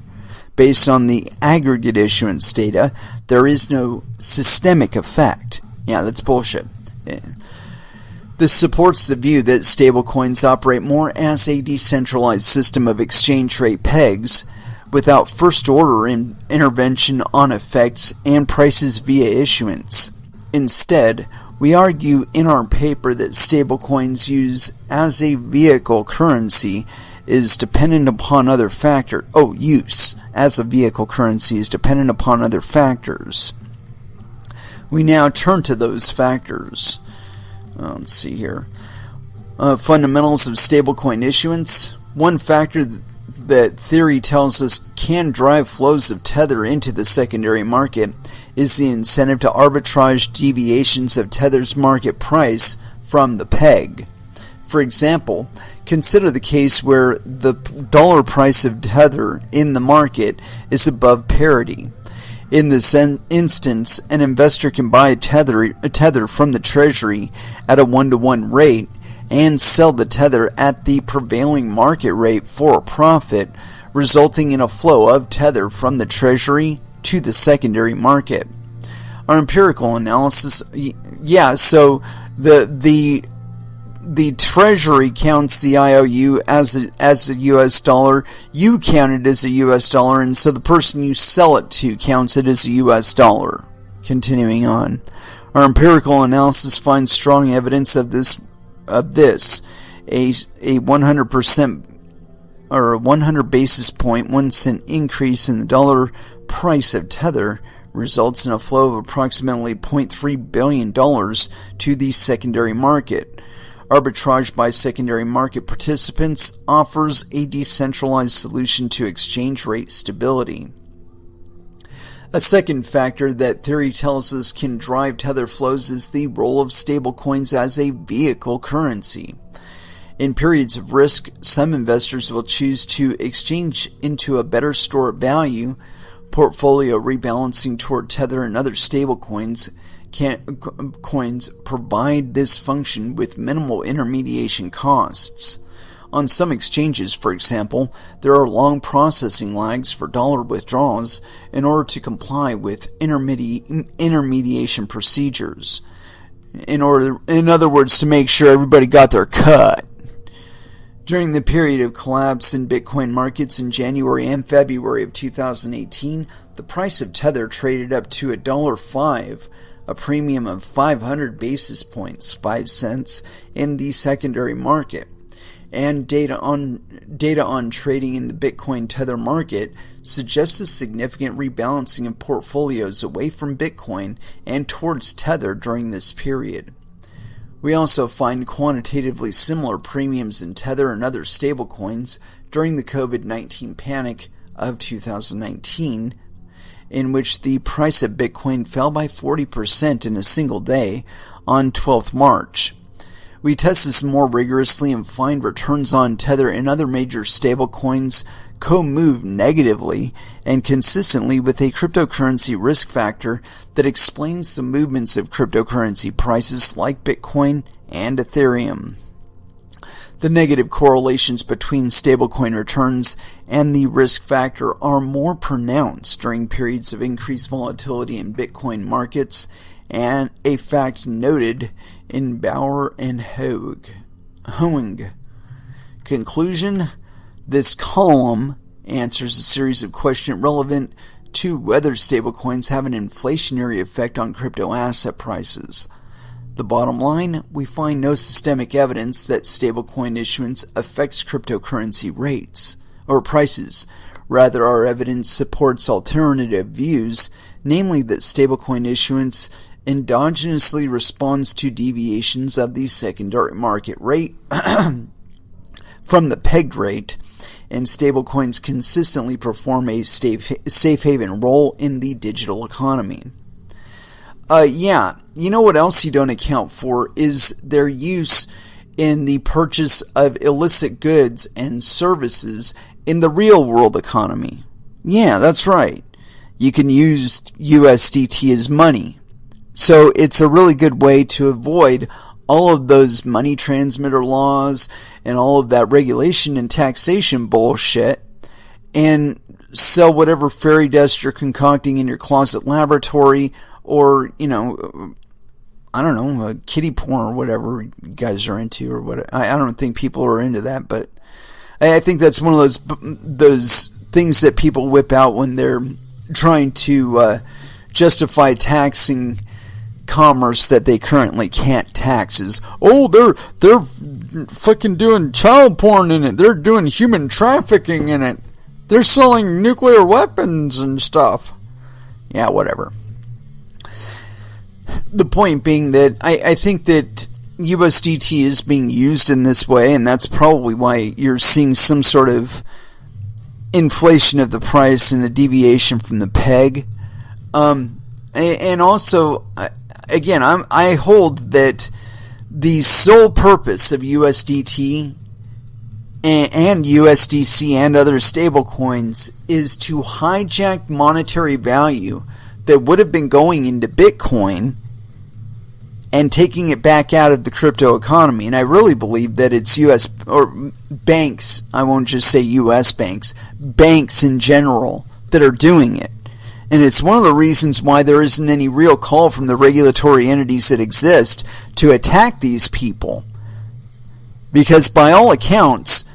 based on the aggregate issuance data, there is no systemic effect. Yeah, that's bullshit. Yeah. This supports the view that stablecoins operate more as a decentralized system of exchange rate pegs, without first-order intervention on effects and prices via issuance. Instead, we argue in our paper that stablecoins use as a vehicle currency is dependent upon other factors. Use as a vehicle currency is dependent upon other factors. We now turn to those factors. Let's see here. Fundamentals of stablecoin issuance. One factor that theory tells us can drive flows of Tether into the secondary market is the incentive to arbitrage deviations of Tether's market price from the peg. For example, consider the case where the dollar price of Tether in the market is above parity. In this instance, an investor can buy a tether from the Treasury at a 1-to-1 rate and sell the Tether at the prevailing market rate for a profit, resulting in a flow of Tether from the Treasury to the secondary market. Our empirical analysis, so the Treasury counts the IOU as a US dollar, you count it as a US dollar, and so the person you sell it to counts it as a US dollar. Continuing on. Our empirical analysis finds strong evidence of this. A 100% or a 100 basis point 1 cent increase in the dollar price of Tether results in a flow of approximately $0.3 billion to the secondary market. arbitrage by secondary market participants offers a decentralized solution to exchange rate stability. A second factor that theory tells us can drive tether flows is the role of stablecoins as a vehicle currency. In periods of risk, some investors will choose to exchange into a better store of value. Portfolio rebalancing toward tether and other stablecoins coins provide this function with minimal intermediation costs. On some exchanges, for example, there are long processing lags for dollar withdrawals in order to comply with intermediation procedures. In other words, to make sure everybody got their cut. During the period of collapse in Bitcoin markets in January and February of 2018, the price of Tether traded up to $1.05, a premium of 500 basis points, 5 cents, in the secondary market. And data on trading in the Bitcoin Tether market suggests a significant rebalancing of portfolios away from Bitcoin and towards Tether during this period. We also find quantitatively similar premiums in Tether and other stablecoins during the COVID-19 panic of 2019, in which the price of Bitcoin fell by 40% in a single day on 12th March. We test this more rigorously and find returns on Tether and other major stablecoins co-move negatively and consistently with a cryptocurrency risk factor that explains the movements of cryptocurrency prices like Bitcoin and Ethereum. The negative correlations between stablecoin returns and the risk factor are more pronounced during periods of increased volatility in Bitcoin markets, and a fact noted in Bauer and Hoang. Conclusion: this column answers a series of questions relevant to whether stablecoins have an inflationary effect on crypto asset prices. The bottom line, we find no systemic evidence that stablecoin issuance affects cryptocurrency rates or prices. Rather, our evidence supports alternative views, namely that stablecoin issuance endogenously responds to deviations of the secondary market rate from the pegged rate, and stablecoins consistently perform a safe haven role in the digital economy. You know what else you don't account for is their use in the purchase of illicit goods and services in the real world economy. Yeah, that's right. You can use USDT as money. So it's a really good way to avoid all of those money transmitter laws and all of that regulation and taxation bullshit, and sell whatever fairy dust you're concocting in your closet laboratory, or, I don't know, kiddie porn or whatever you guys are into, or what. I don't think people are into that, but I think that's one of those things that people whip out when they're trying to justify taxing commerce that they currently can't tax. Is, oh, they're fucking doing child porn in it. They're doing human trafficking in it. They're selling nuclear weapons and stuff. Yeah, whatever. The point being that I think that USDT is being used in this way, and that's probably why you're seeing some sort of inflation of the price and a deviation from the peg. And also, again, I hold that the sole purpose of USDT and USDC and other stablecoins is to hijack monetary value that would have been going into Bitcoin and taking it back out of the crypto economy. And I really believe that it's US or banks, I won't just say US banks, banks in general that are doing it. And it's one of the reasons why there isn't any real call from the regulatory entities that exist to attack these people. Because by all accounts,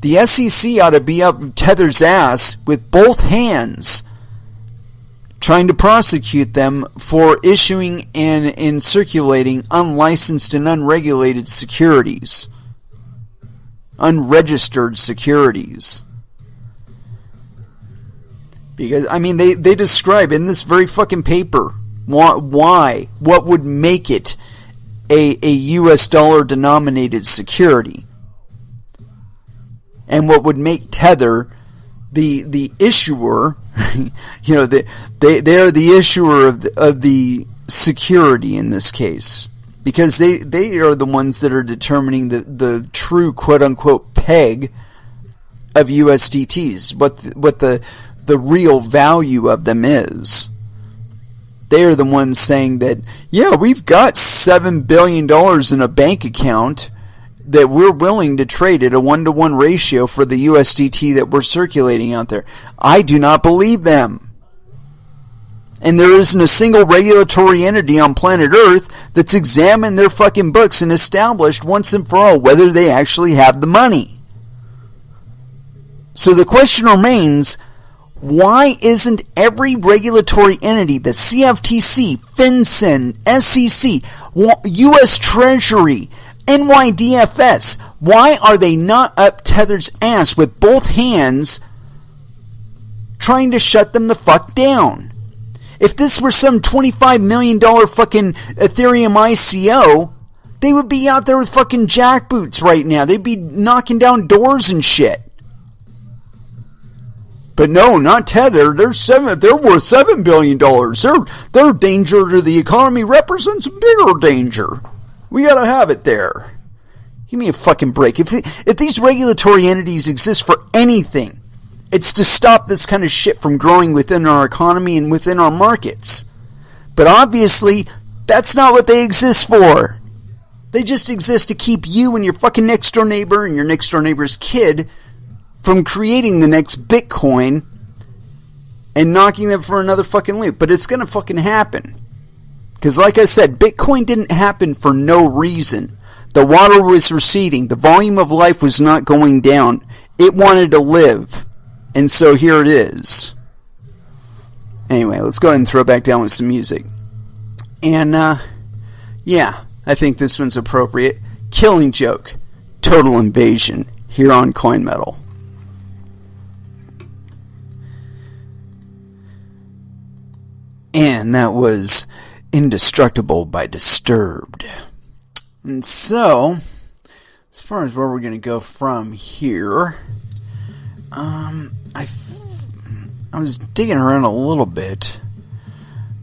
the SEC ought to be up Tether's ass with both hands, trying to prosecute them for issuing and circulating unlicensed and unregulated securities, unregistered securities. Because, I mean, they describe in this very fucking paper what would make it a US dollar denominated security. And what would make Tether the issuer, you know, they are the issuer of the security in this case, because they are the ones that are determining the true quote unquote peg of USDTs, what the real value of them is. They are the ones saying that, yeah, we've got $7 billion in a bank account that we're willing to trade at a 1-to-1 ratio for the USDT that we're circulating out there. I do not believe them. And there isn't a single regulatory entity on planet Earth that's examined their fucking books and established once and for all whether they actually have the money. So the question remains, why isn't every regulatory entity, the CFTC, FinCEN, SEC, U.S. Treasury, NYDFS, why are they not up Tether's ass with both hands trying to shut them the fuck down? If this were some $25 million fucking Ethereum ICO, they would be out there with fucking jackboots right now. They'd be knocking down doors and shit. But no, not Tether. They're worth $7 billion. Their danger to the economy represents a bigger danger. We gotta have it there. Give me a fucking break. If these regulatory entities exist for anything, it's to stop this kind of shit from growing within our economy and within our markets. But obviously, that's not what they exist for. They just exist to keep you and your fucking next door neighbor and your next door neighbor's kid from creating the next Bitcoin and knocking them for another fucking loop. But it's gonna fucking happen. Because like I said, Bitcoin didn't happen for no reason. The water was receding. The volume of life was not going down. It wanted to live. And so here it is. Anyway, let's go ahead and throw back down with some music. And, yeah, I think this one's appropriate. Killing Joke, Total Invasion, here on Coin Metal. And that was Indestructible by Disturbed. And so, as far as where we're going to go from here, I was digging around a little bit,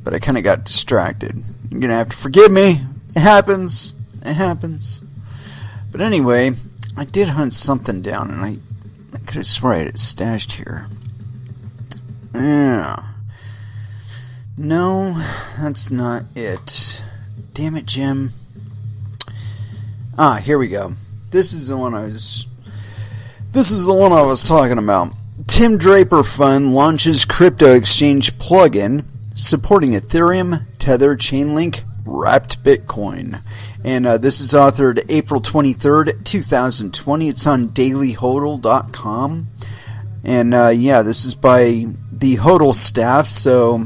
but I kind of got distracted. You're going to have to forgive me. It happens. It happens. But anyway, I did hunt something down, and I could have swore I had it stashed here. Yeah. No, that's not it. Damn it, Jim. Here we go. This is the one I was talking about. Tim Draper Fund launches crypto exchange plugin supporting Ethereum, Tether, Chainlink, Wrapped Bitcoin. And this is authored April 23rd, 2020. It's on dailyhodl.com. And yeah, this is by the HODL staff, so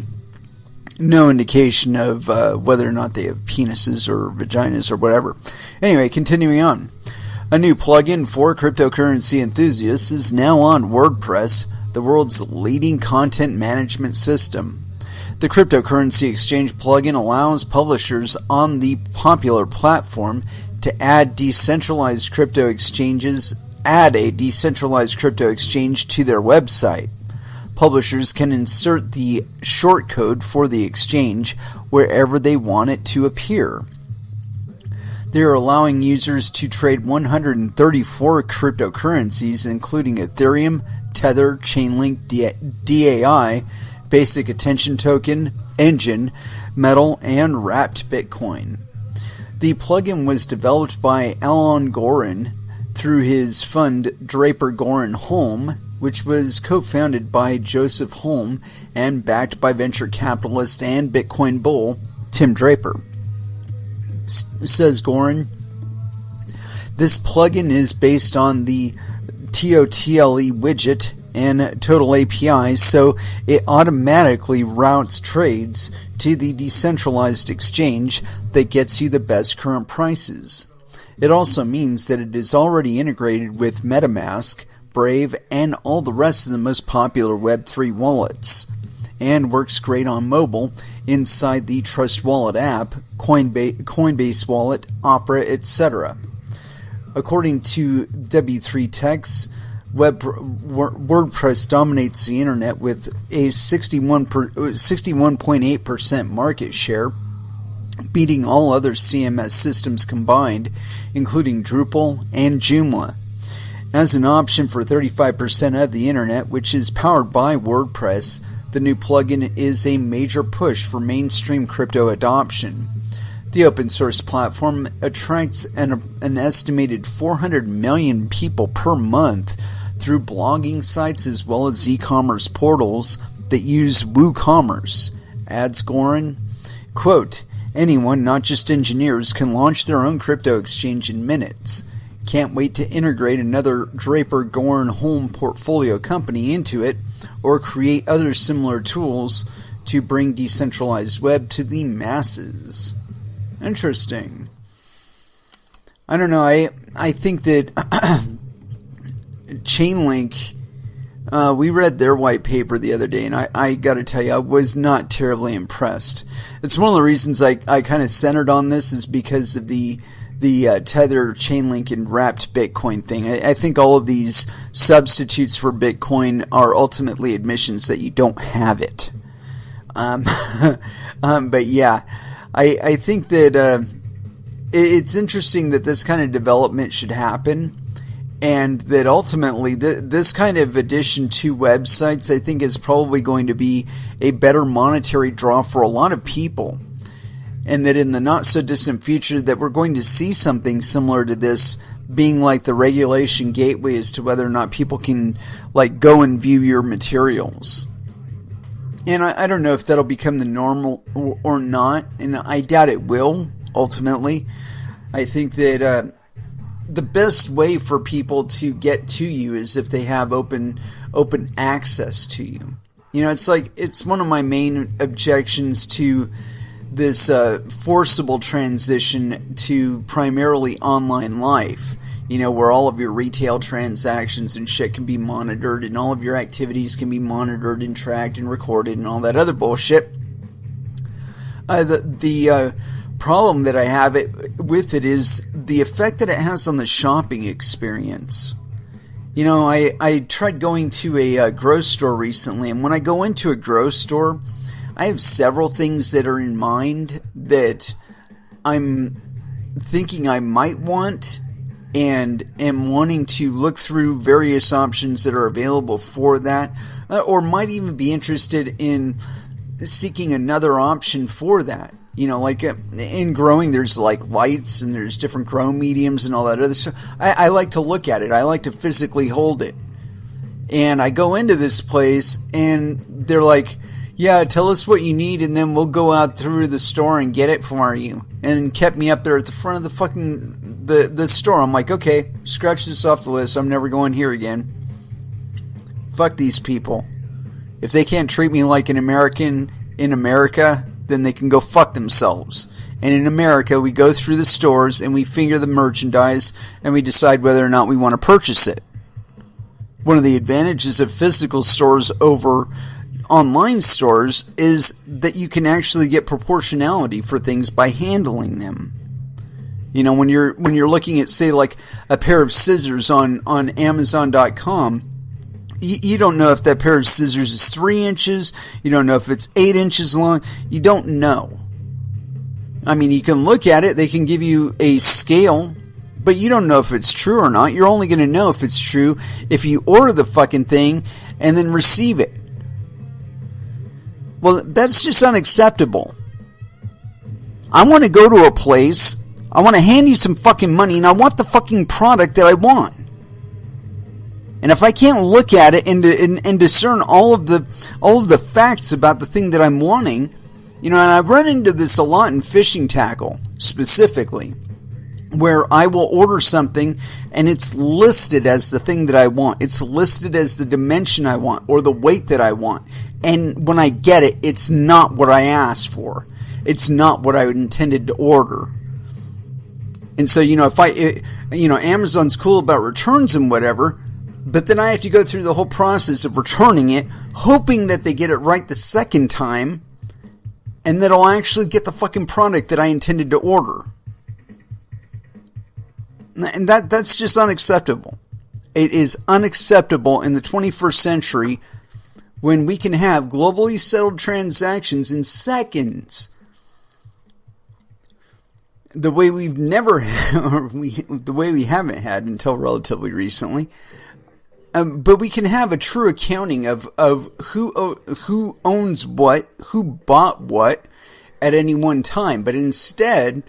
no indication of whether or not they have penises or vaginas or whatever. Anyway, continuing on. A new plugin for cryptocurrency enthusiasts is now on WordPress, the world's leading content management system. The cryptocurrency exchange plugin allows publishers on the popular platform to add a decentralized crypto exchange to their website. Publishers can insert the shortcode for the exchange wherever they want it to appear. They are allowing users to trade 134 cryptocurrencies, including Ethereum, Tether, Chainlink, DAI, Basic Attention Token, Engine, Metal, and Wrapped Bitcoin. The plugin was developed by Alon Gorin through his fund Draper Gorin Holm, which was co-founded by Joseph Holm and backed by venture capitalist and Bitcoin bull Tim Draper. Says Gorin, this plugin is based on the TOTLE widget and Total API, so it automatically routes trades to the decentralized exchange that gets you the best current prices. It also means that it is already integrated with MetaMask, Brave, and all the rest of the most popular Web3 wallets, and works great on mobile inside the Trust Wallet app, Coinbase Wallet, Opera, etc. According to W3 Techs, WordPress dominates the internet with a 61.8% market share, beating all other CMS systems combined, including Drupal and Joomla. As an option for 35% of the internet, which is powered by WordPress, the new plugin is a major push for mainstream crypto adoption. The open source platform attracts an estimated 400 million people per month through blogging sites as well as e-commerce portals that use WooCommerce. Adds Gorin, quote, anyone, not just engineers, can launch their own crypto exchange in minutes. Can't wait to integrate another Draper Gorin Home portfolio company into it or create other similar tools to bring decentralized web to the masses. Interesting. I don't know, I think that Chainlink, we read their white paper the other day, and I got to tell you, I was not terribly impressed. It's one of the reasons I kind of centered on this is because of the Tether, Chainlink, and Wrapped Bitcoin thing. I think all of these substitutes for Bitcoin are ultimately admissions that you don't have it. But yeah, I think that it's interesting that this kind of development should happen, and that ultimately this kind of addition to websites, I think, is probably going to be a better monetary draw for a lot of people. And that in the not-so-distant future that we're going to see something similar to this being like the regulation gateway as to whether or not people can like go and view your materials. And I don't know if that'll become the normal or not, and I doubt it will, ultimately. I think that the best way for people to get to you is if they have open access to you. You know, it's one of my main objections to this forcible transition to primarily online life, you know, where all of your retail transactions and shit can be monitored and all of your activities can be monitored and tracked and recorded and all that other bullshit. The problem that I have with it is the effect that it has on the shopping experience. You know, I tried going to a grocery store recently, and when I go into a grocery store, I have several things that are in mind that I'm thinking I might want and am wanting to look through various options that are available for that, or might even be interested in seeking another option for that. You know, like in growing, there's like lights and there's different grow mediums and all that other stuff. I like to look at it. I like to physically hold it. And I go into this place and they're like, yeah, tell us what you need and then we'll go out through the store and get it for you. And kept me up there at the front of the fucking the store. I'm like, okay, scratch this off the list. I'm never going here again. Fuck these people. If they can't treat me like an American in America, then they can go fuck themselves. And in America, we go through the stores and we finger the merchandise and we decide whether or not we want to purchase it. One of the advantages of physical stores over online stores is that you can actually get proportionality for things by handling them. You know, when you're looking at, say, like a pair of scissors on Amazon.com, you don't know if that pair of scissors is 3 inches. You don't know if it's 8 inches long. You don't know. I mean, you can look at it. They can give you a scale, but you don't know if it's true or not. You're only going to know if it's true if you order the fucking thing and then receive it. Well, that's just unacceptable. I want to go to a place, I want to hand you some fucking money, and I want the fucking product that I want. And if I can't look at it and discern all of the facts about the thing that I'm wanting, you know, and I run into this a lot in fishing tackle, specifically, where I will order something and it's listed as the thing that I want. It's listed as the dimension I want or the weight that I want. And when I get it, it's not what I asked for. It's not what I intended to order. And so, you know, Amazon's cool about returns and whatever, but then I have to go through the whole process of returning it, hoping that they get it right the second time, and that I'll actually get the fucking product that I intended to order. And that's just unacceptable. It is unacceptable in the 21st century when we can have globally settled transactions in seconds. The way we've never, the way we haven't had until relatively recently. But we can have a true accounting of who owns what, who bought what at any one time. But instead,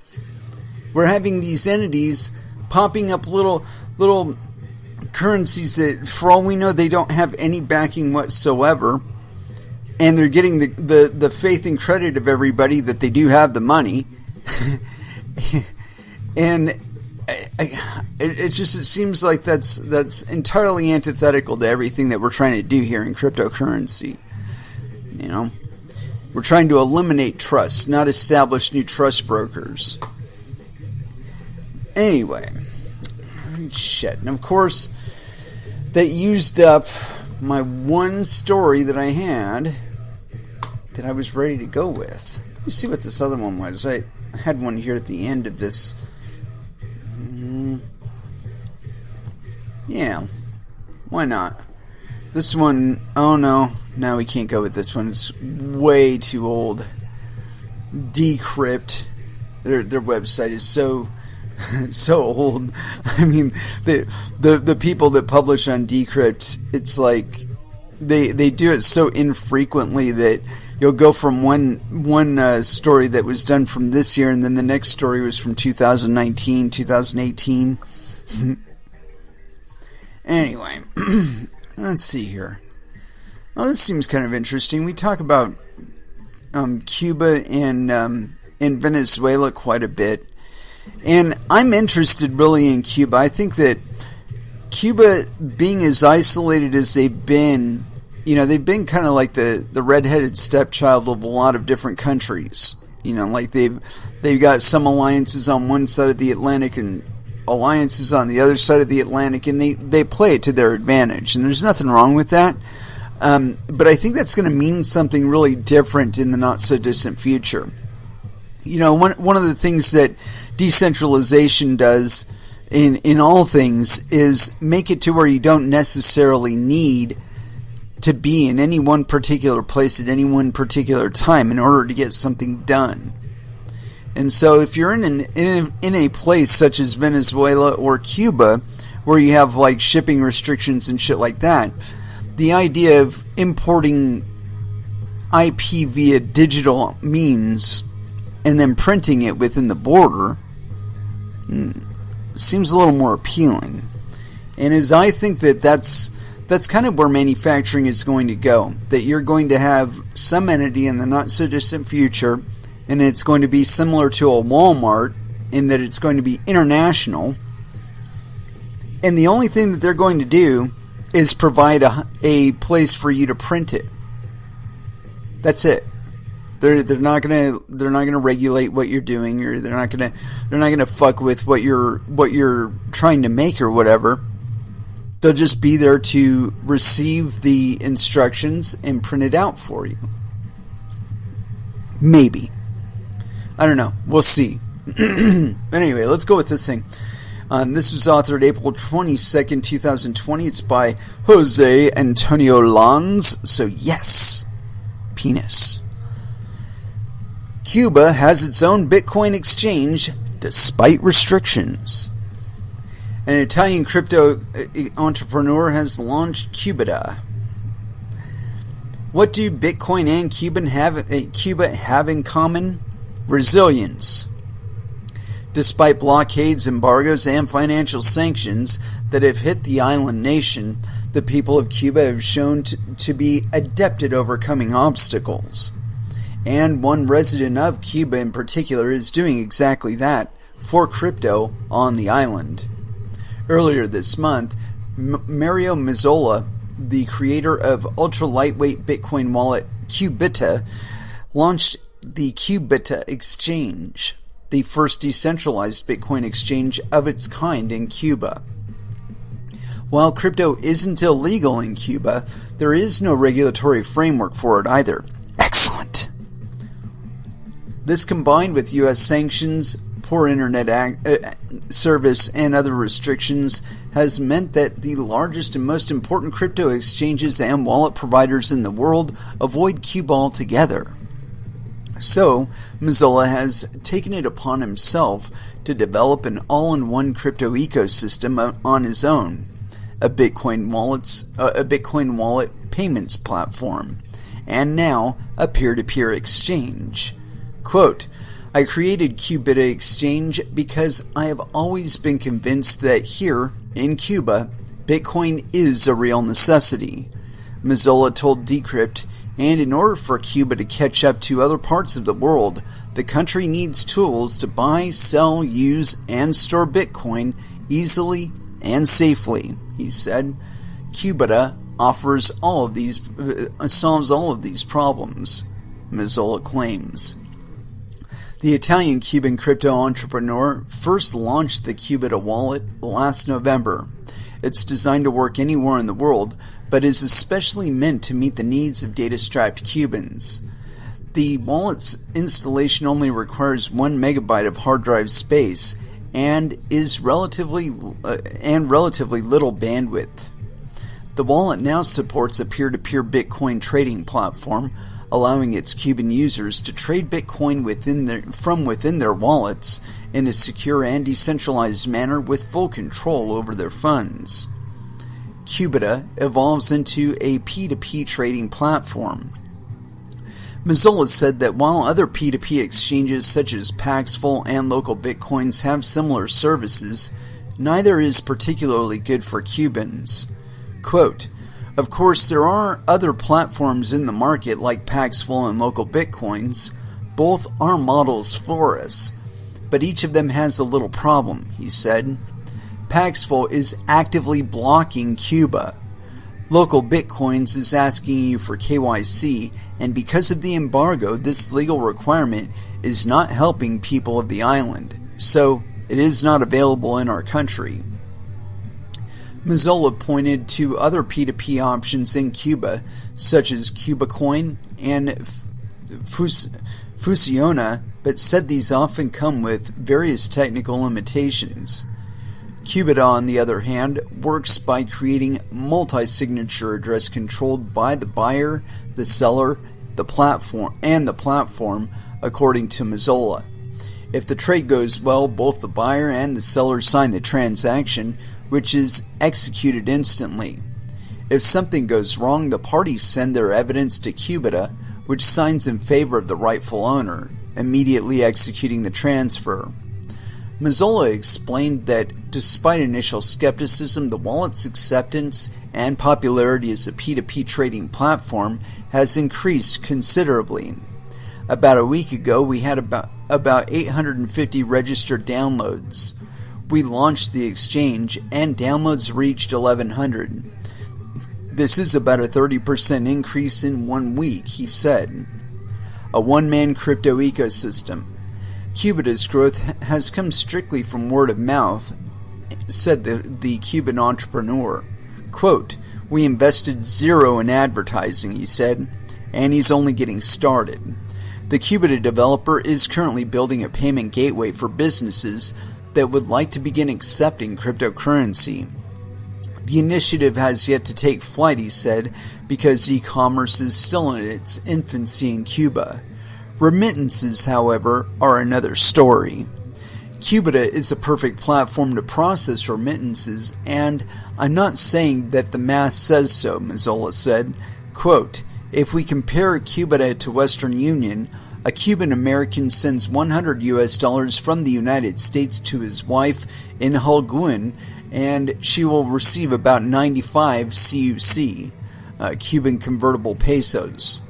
we're having these entities popping up little currencies that, for all we know, they don't have any backing whatsoever. And they're getting the faith and credit of everybody that they do have the money. And it seems like that's entirely antithetical to everything that we're trying to do here in cryptocurrency. You know, we're trying to eliminate trust, not establish new trust brokers. Anyway, shit. And of course, that used up my one story that I had that I was ready to go with. Let me see what this other one was. I had one here at the end of this. Yeah, why not? This one, oh no, we can't go with this one. It's way too old. Decrypt, their website is so old. I mean, the people that publish on Decrypt, it's like they do it so infrequently that you'll go from one story that was done from this year, and then the next story was from 2019, 2018. Anyway, let's see here. Well, this seems kind of interesting. We talk about Cuba and Venezuela quite a bit. And I'm interested really in Cuba. I think that Cuba, being as isolated as they've been, you know, they've been kind of like the redheaded stepchild of a lot of different countries. You know, like they've got some alliances on one side of the Atlantic and alliances on the other side of the Atlantic, and they play it to their advantage. And there's nothing wrong with that. But I think that's going to mean something really different in the not-so-distant future. You know, one of the things that decentralization does in all things is make it to where you don't necessarily need to be in any one particular place at any one particular time in order to get something done. And so if you're in a place such as Venezuela or Cuba, where you have like shipping restrictions and shit like that, the idea of importing IP via digital means and then printing it within the border seems a little more appealing. And as I think that's kind of where manufacturing is going to go. That you're going to have some entity in the not so distant future, and it's going to be similar to a Walmart in that it's going to be international. And the only thing that they're going to do is provide a place for you to print it. That's it. They're not gonna regulate what you're doing, or they're not gonna fuck with what you're trying to make or whatever. They'll just be there to receive the instructions and print it out for you. Maybe. I don't know. We'll see. Anyway, let's go with this thing. This was authored April 22nd, 2020. It's by Jose Antonio Lanz. So yes, penis. Cuba has its own Bitcoin exchange despite restrictions. An Italian crypto entrepreneur has launched Cubita. What do Bitcoin and Cuba have in common? Resilience. Despite blockades, embargoes, and financial sanctions that have hit the island nation, the people of Cuba have shown to be adept at overcoming obstacles. And one resident of Cuba in particular is doing exactly that for crypto on the island. Earlier this month, Mario Mazzola, the creator of ultra-lightweight Bitcoin wallet Cubita, launched the Cubita Exchange, the first decentralized Bitcoin exchange of its kind in Cuba. While crypto isn't illegal in Cuba, there is no regulatory framework for it either. Excellent. This, combined with U.S. sanctions, poor internet service, and other restrictions, has meant that the largest and most important crypto exchanges and wallet providers in the world avoid Cuba altogether. So, Mazzola has taken it upon himself to develop an all-in-one crypto ecosystem on his own, a Bitcoin wallet payments platform, and now a peer-to-peer exchange. Quote, I created Qubita Exchange because I have always been convinced that here, in Cuba, Bitcoin is a real necessity, Mazzola told Decrypt, and in order for Cuba to catch up to other parts of the world, the country needs tools to buy, sell, use, and store Bitcoin easily and safely, he said. Qubita offers solves all of these problems, Mazzola claims. The Italian-Cuban crypto entrepreneur first launched the Qubita wallet last November. It's designed to work anywhere in the world, but is especially meant to meet the needs of data-strapped Cubans. The wallet's installation only requires 1 megabyte of hard drive space and is relatively little bandwidth. The wallet now supports a peer-to-peer Bitcoin trading platform, allowing its Cuban users to trade Bitcoin from within their wallets in a secure and decentralized manner with full control over their funds. Qubita evolves into a P2P trading platform. Mazzola said that while other P2P exchanges such as Paxful and Local Bitcoins have similar services, neither is particularly good for Cubans. Quote, of course, there are other platforms in the market like Paxful and Local Bitcoins. Both are models for us, but each of them has a little problem, he said. Paxful is actively blocking Cuba. Local Bitcoins is asking you for KYC, and because of the embargo, this legal requirement is not helping people of the island, so it is not available in our country. Mazzola pointed to other P2P options in Cuba, such as CubaCoin and Fusiona, but said these often come with various technical limitations. Qubita, on the other hand, works by creating multi-signature address controlled by the buyer, the seller, the platform, according to Mazzola. If the trade goes well, both the buyer and the seller sign the transaction, which is executed instantly. If something goes wrong, the parties send their evidence to Qubita, which signs in favor of the rightful owner, immediately executing the transfer. Mazzola explained that despite initial skepticism, the wallet's acceptance and popularity as a P2P trading platform has increased considerably. About a week ago, we had about 850 registered downloads. We launched the exchange and downloads reached 1,100. This is about a 30% increase in 1 week, he said. A one-man crypto ecosystem. Qubita's growth has come strictly from word of mouth, said the Cuban entrepreneur. Quote, we invested zero in advertising, he said, and he's only getting started. The Qubita developer is currently building a payment gateway for businesses that would like to begin accepting cryptocurrency. The initiative has yet to take flight, he said, because e-commerce is still in its infancy in Cuba. Remittances, however, are another story. Qubita is a perfect platform to process remittances, and I'm not saying that the math says so, Mazzola said. Quote, if we compare Qubita to Western Union, a Cuban American sends $100 from the United States to his wife in Holguin, and she will receive about 95 CUC, Cuban convertible pesos.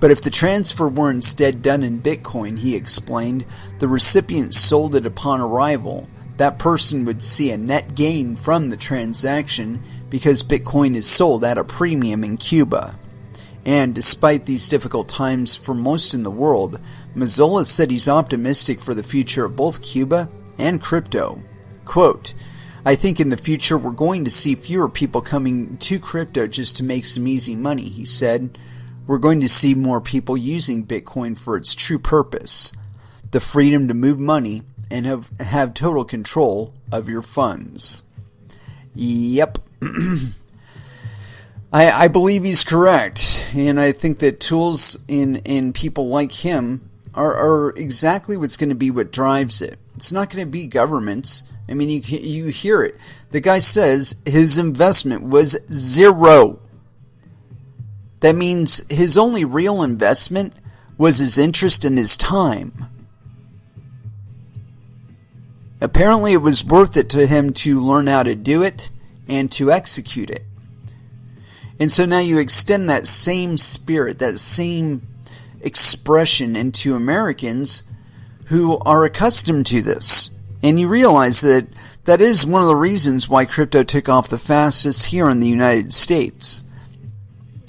But if the transfer were instead done in Bitcoin, he explained, the recipient sold it upon arrival. That person would see a net gain from the transaction because Bitcoin is sold at a premium in Cuba. And despite these difficult times for most in the world, Mazzola said he's optimistic for the future of both Cuba and crypto. Quote, I think in the future we're going to see fewer people coming to crypto just to make some easy money, he said. we're going to see more people using Bitcoin for its true purpose, the freedom to move money and have total control of your funds. Yep. I believe he's correct, and I think that tools in people like him are exactly what's going to be what drives it. It's not going to be governments. I mean, you hear it. The guy says his investment was zero. That means his only real investment was his interest in his time. Apparently, it was worth it to him to learn how to do it and to execute it. And so now you extend that same spirit, that same expression into Americans who are accustomed to this. And you realize that that is one of the reasons why crypto took off the fastest here in the United States,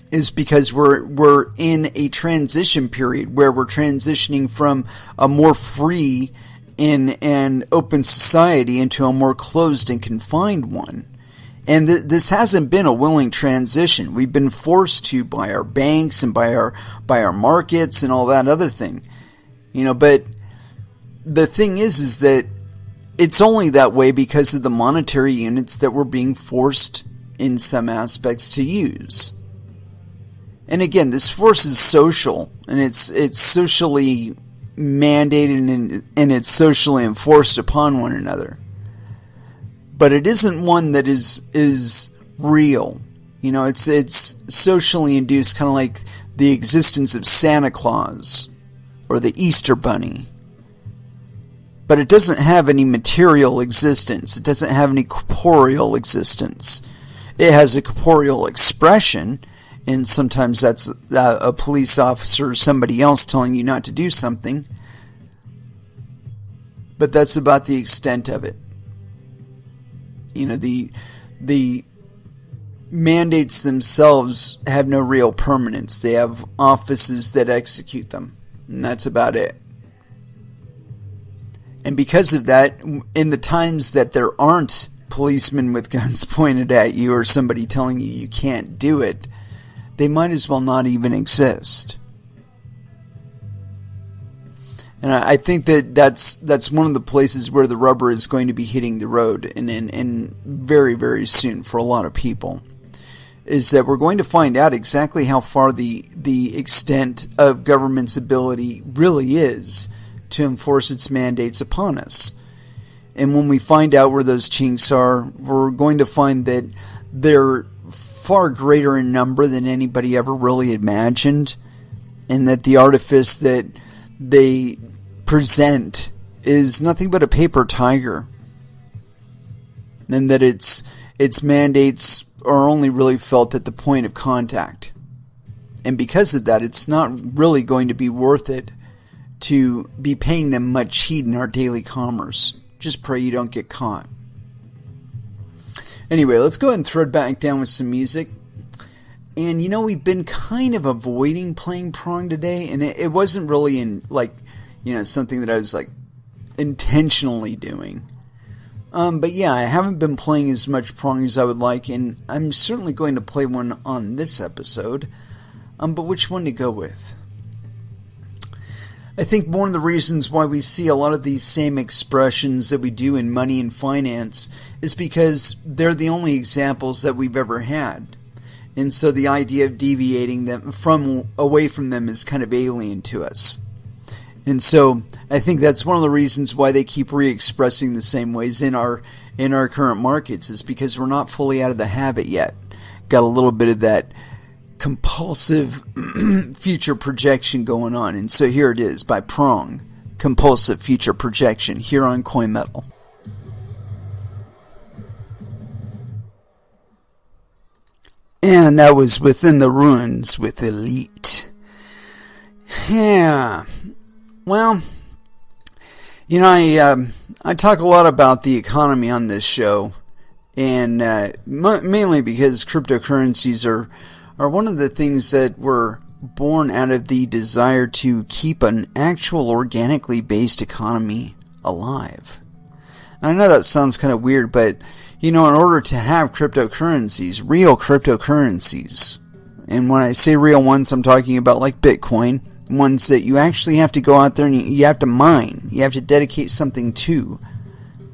is because we're in a transition period where we're transitioning from a more free and open society into a more closed and confined one. And this hasn't been a willing transition. We've been forced to by our banks and by our markets and all that other thing. But the thing is that it's only that way because of the monetary units that we're being forced in some aspects to use. And again, this force is social, and it's socially mandated and it's socially enforced upon one another. But it isn't one that is real. It's socially induced, kind of like the existence of Santa Claus or the Easter Bunny. But it doesn't have any material existence. It doesn't have any corporeal existence. It has a corporeal expression, and sometimes that's a police officer or somebody else telling you not to do something. But that's about the extent of it. The mandates themselves have no real permanence. They have offices that execute them, and that's about it. And because of that, in the times that there aren't policemen with guns pointed at you or somebody telling you can't do it, they might as well not even exist. And I think that's one of the places where the rubber is going to be hitting the road, and very, very soon for a lot of people, is that we're going to find out exactly how far the extent of government's ability really is to enforce its mandates upon us. And when we find out where those chinks are, we're going to find that they're far greater in number than anybody ever really imagined, and that the artifice that they present is nothing but a paper tiger, and that its mandates are only really felt at the point of contact. And because of that, it's not really going to be worth it to be paying them much heed in our daily commerce. Just pray you don't get caught. Anyway, let's go ahead and thread back down with some music. And we've been kind of avoiding playing Prong today, and it wasn't really in something that I was intentionally doing. But yeah, I haven't been playing as much Prong as I would like, and I'm certainly going to play one on this episode. But which one to go with? I think one of the reasons why we see a lot of these same expressions that we do in money and finance is because they're the only examples that we've ever had. And so the idea of deviating them away from them is kind of alien to us. And so I think that's one of the reasons why they keep re-expressing the same ways in our current markets, is because we're not fully out of the habit yet. Got a little bit of that compulsive future projection going on. And so here it is by Prong, Compulsive Future Projection, here on Coin Metal. And that was Within the Ruins with Elite. Yeah. Well, I talk a lot about the economy on this show, and mainly because cryptocurrencies are one of the things that were born out of the desire to keep an actual organically based economy alive. And I know that sounds kind of weird, but in order to have cryptocurrencies, real cryptocurrencies, And when I say real ones, I'm talking about like Bitcoin, ones that you actually have to go out there and you have to mine. You have to dedicate something to.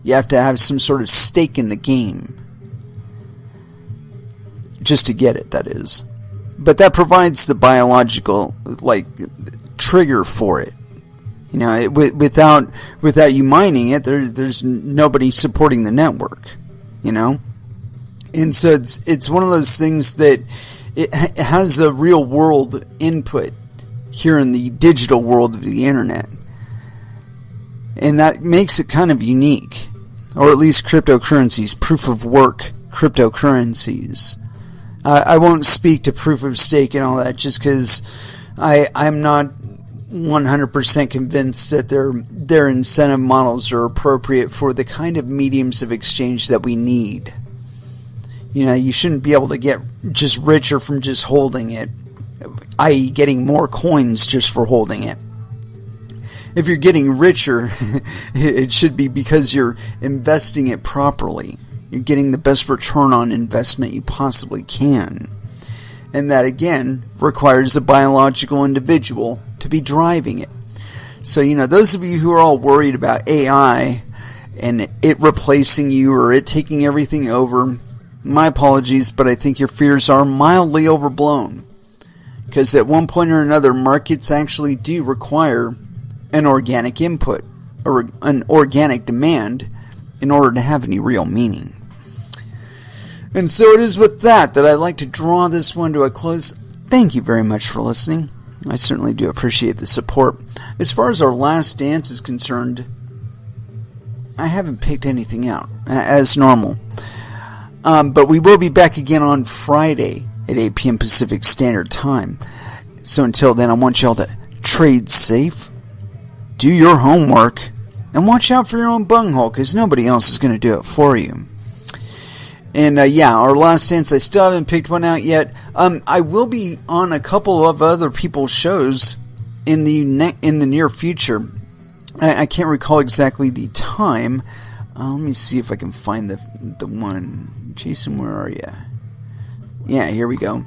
You have to have some sort of stake in the game. Just to get it, that is. But that provides the biological, like, trigger for it. You know, without you mining it, there's nobody supporting the network. You know? And so it's one of those things that it has a real world input here in the digital world of the internet. And that makes it kind of unique. Or at least cryptocurrencies, proof of work cryptocurrencies. I won't speak to proof of stake and all that just because I'm not 100% convinced that their incentive models are appropriate for the kind of mediums of exchange that we need. You know, you shouldn't be able to get just richer from just holding it, i.e. getting more coins just for holding it. If you're getting richer, it should be because you're investing it properly. You're getting the best return on investment you possibly can. And that, again, requires a biological individual to be driving it. So, you know, those of you who are all worried about AI and it replacing you or it taking everything over, my apologies, but I think your fears are mildly overblown. Because at one point or another, markets actually do require an organic input or an organic demand in order to have any real meaning. And so it is with that I'd like to draw this one to a close. Thank you very much for listening. I certainly do appreciate the support. As far as our last dance is concerned, I haven't picked anything out, as normal. But we will be back again on Friday at 8 p.m. Pacific Standard Time. So until then, I want y'all to trade safe, do your homework, and watch out for your own bunghole, because nobody else is going to do it for you. And our last dance, I still haven't picked one out yet. I will be on a couple of other people's shows in the near future. I can't recall exactly the time. Let me see if I can find the one. Jason, where are you? Yeah, here we go.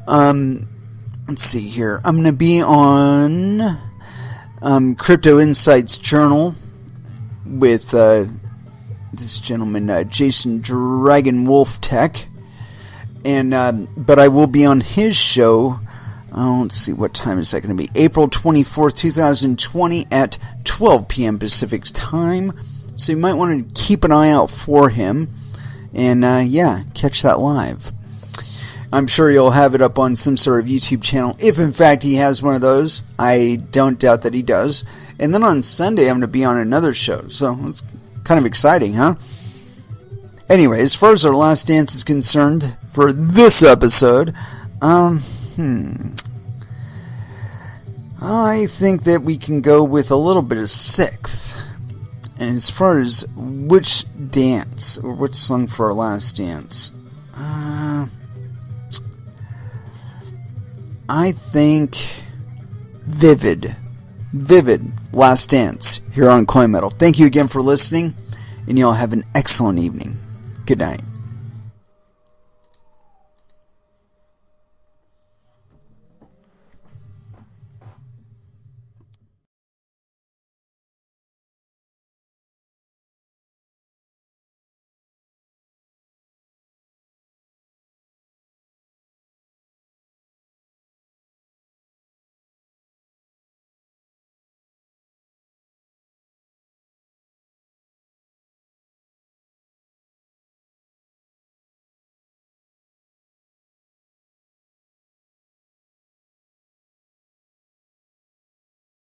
Let's see here. I'm going to be on Crypto Insights Journal with this gentleman, Jason Dragon Wolf Tech. And but I will be on his show. Let's see, what time is that going to be? April 24th, 2020 at 12 p.m. Pacific Time. So you might want to keep an eye out for him. And catch that live. I'm sure you'll have it up on some sort of YouTube channel, if in fact he has one of those. I don't doubt that he does. And then on Sunday, I'm going to be on another show. So it's kind of exciting, huh? Anyway, as far as our last dance is concerned, for this episode, I think that we can go with a little bit of sixth. And as far as which dance, or which song for our last dance, I think Vivid, Last Dance, here on Coin Metal. Thank you again for listening, and y'all have an excellent evening. Good night.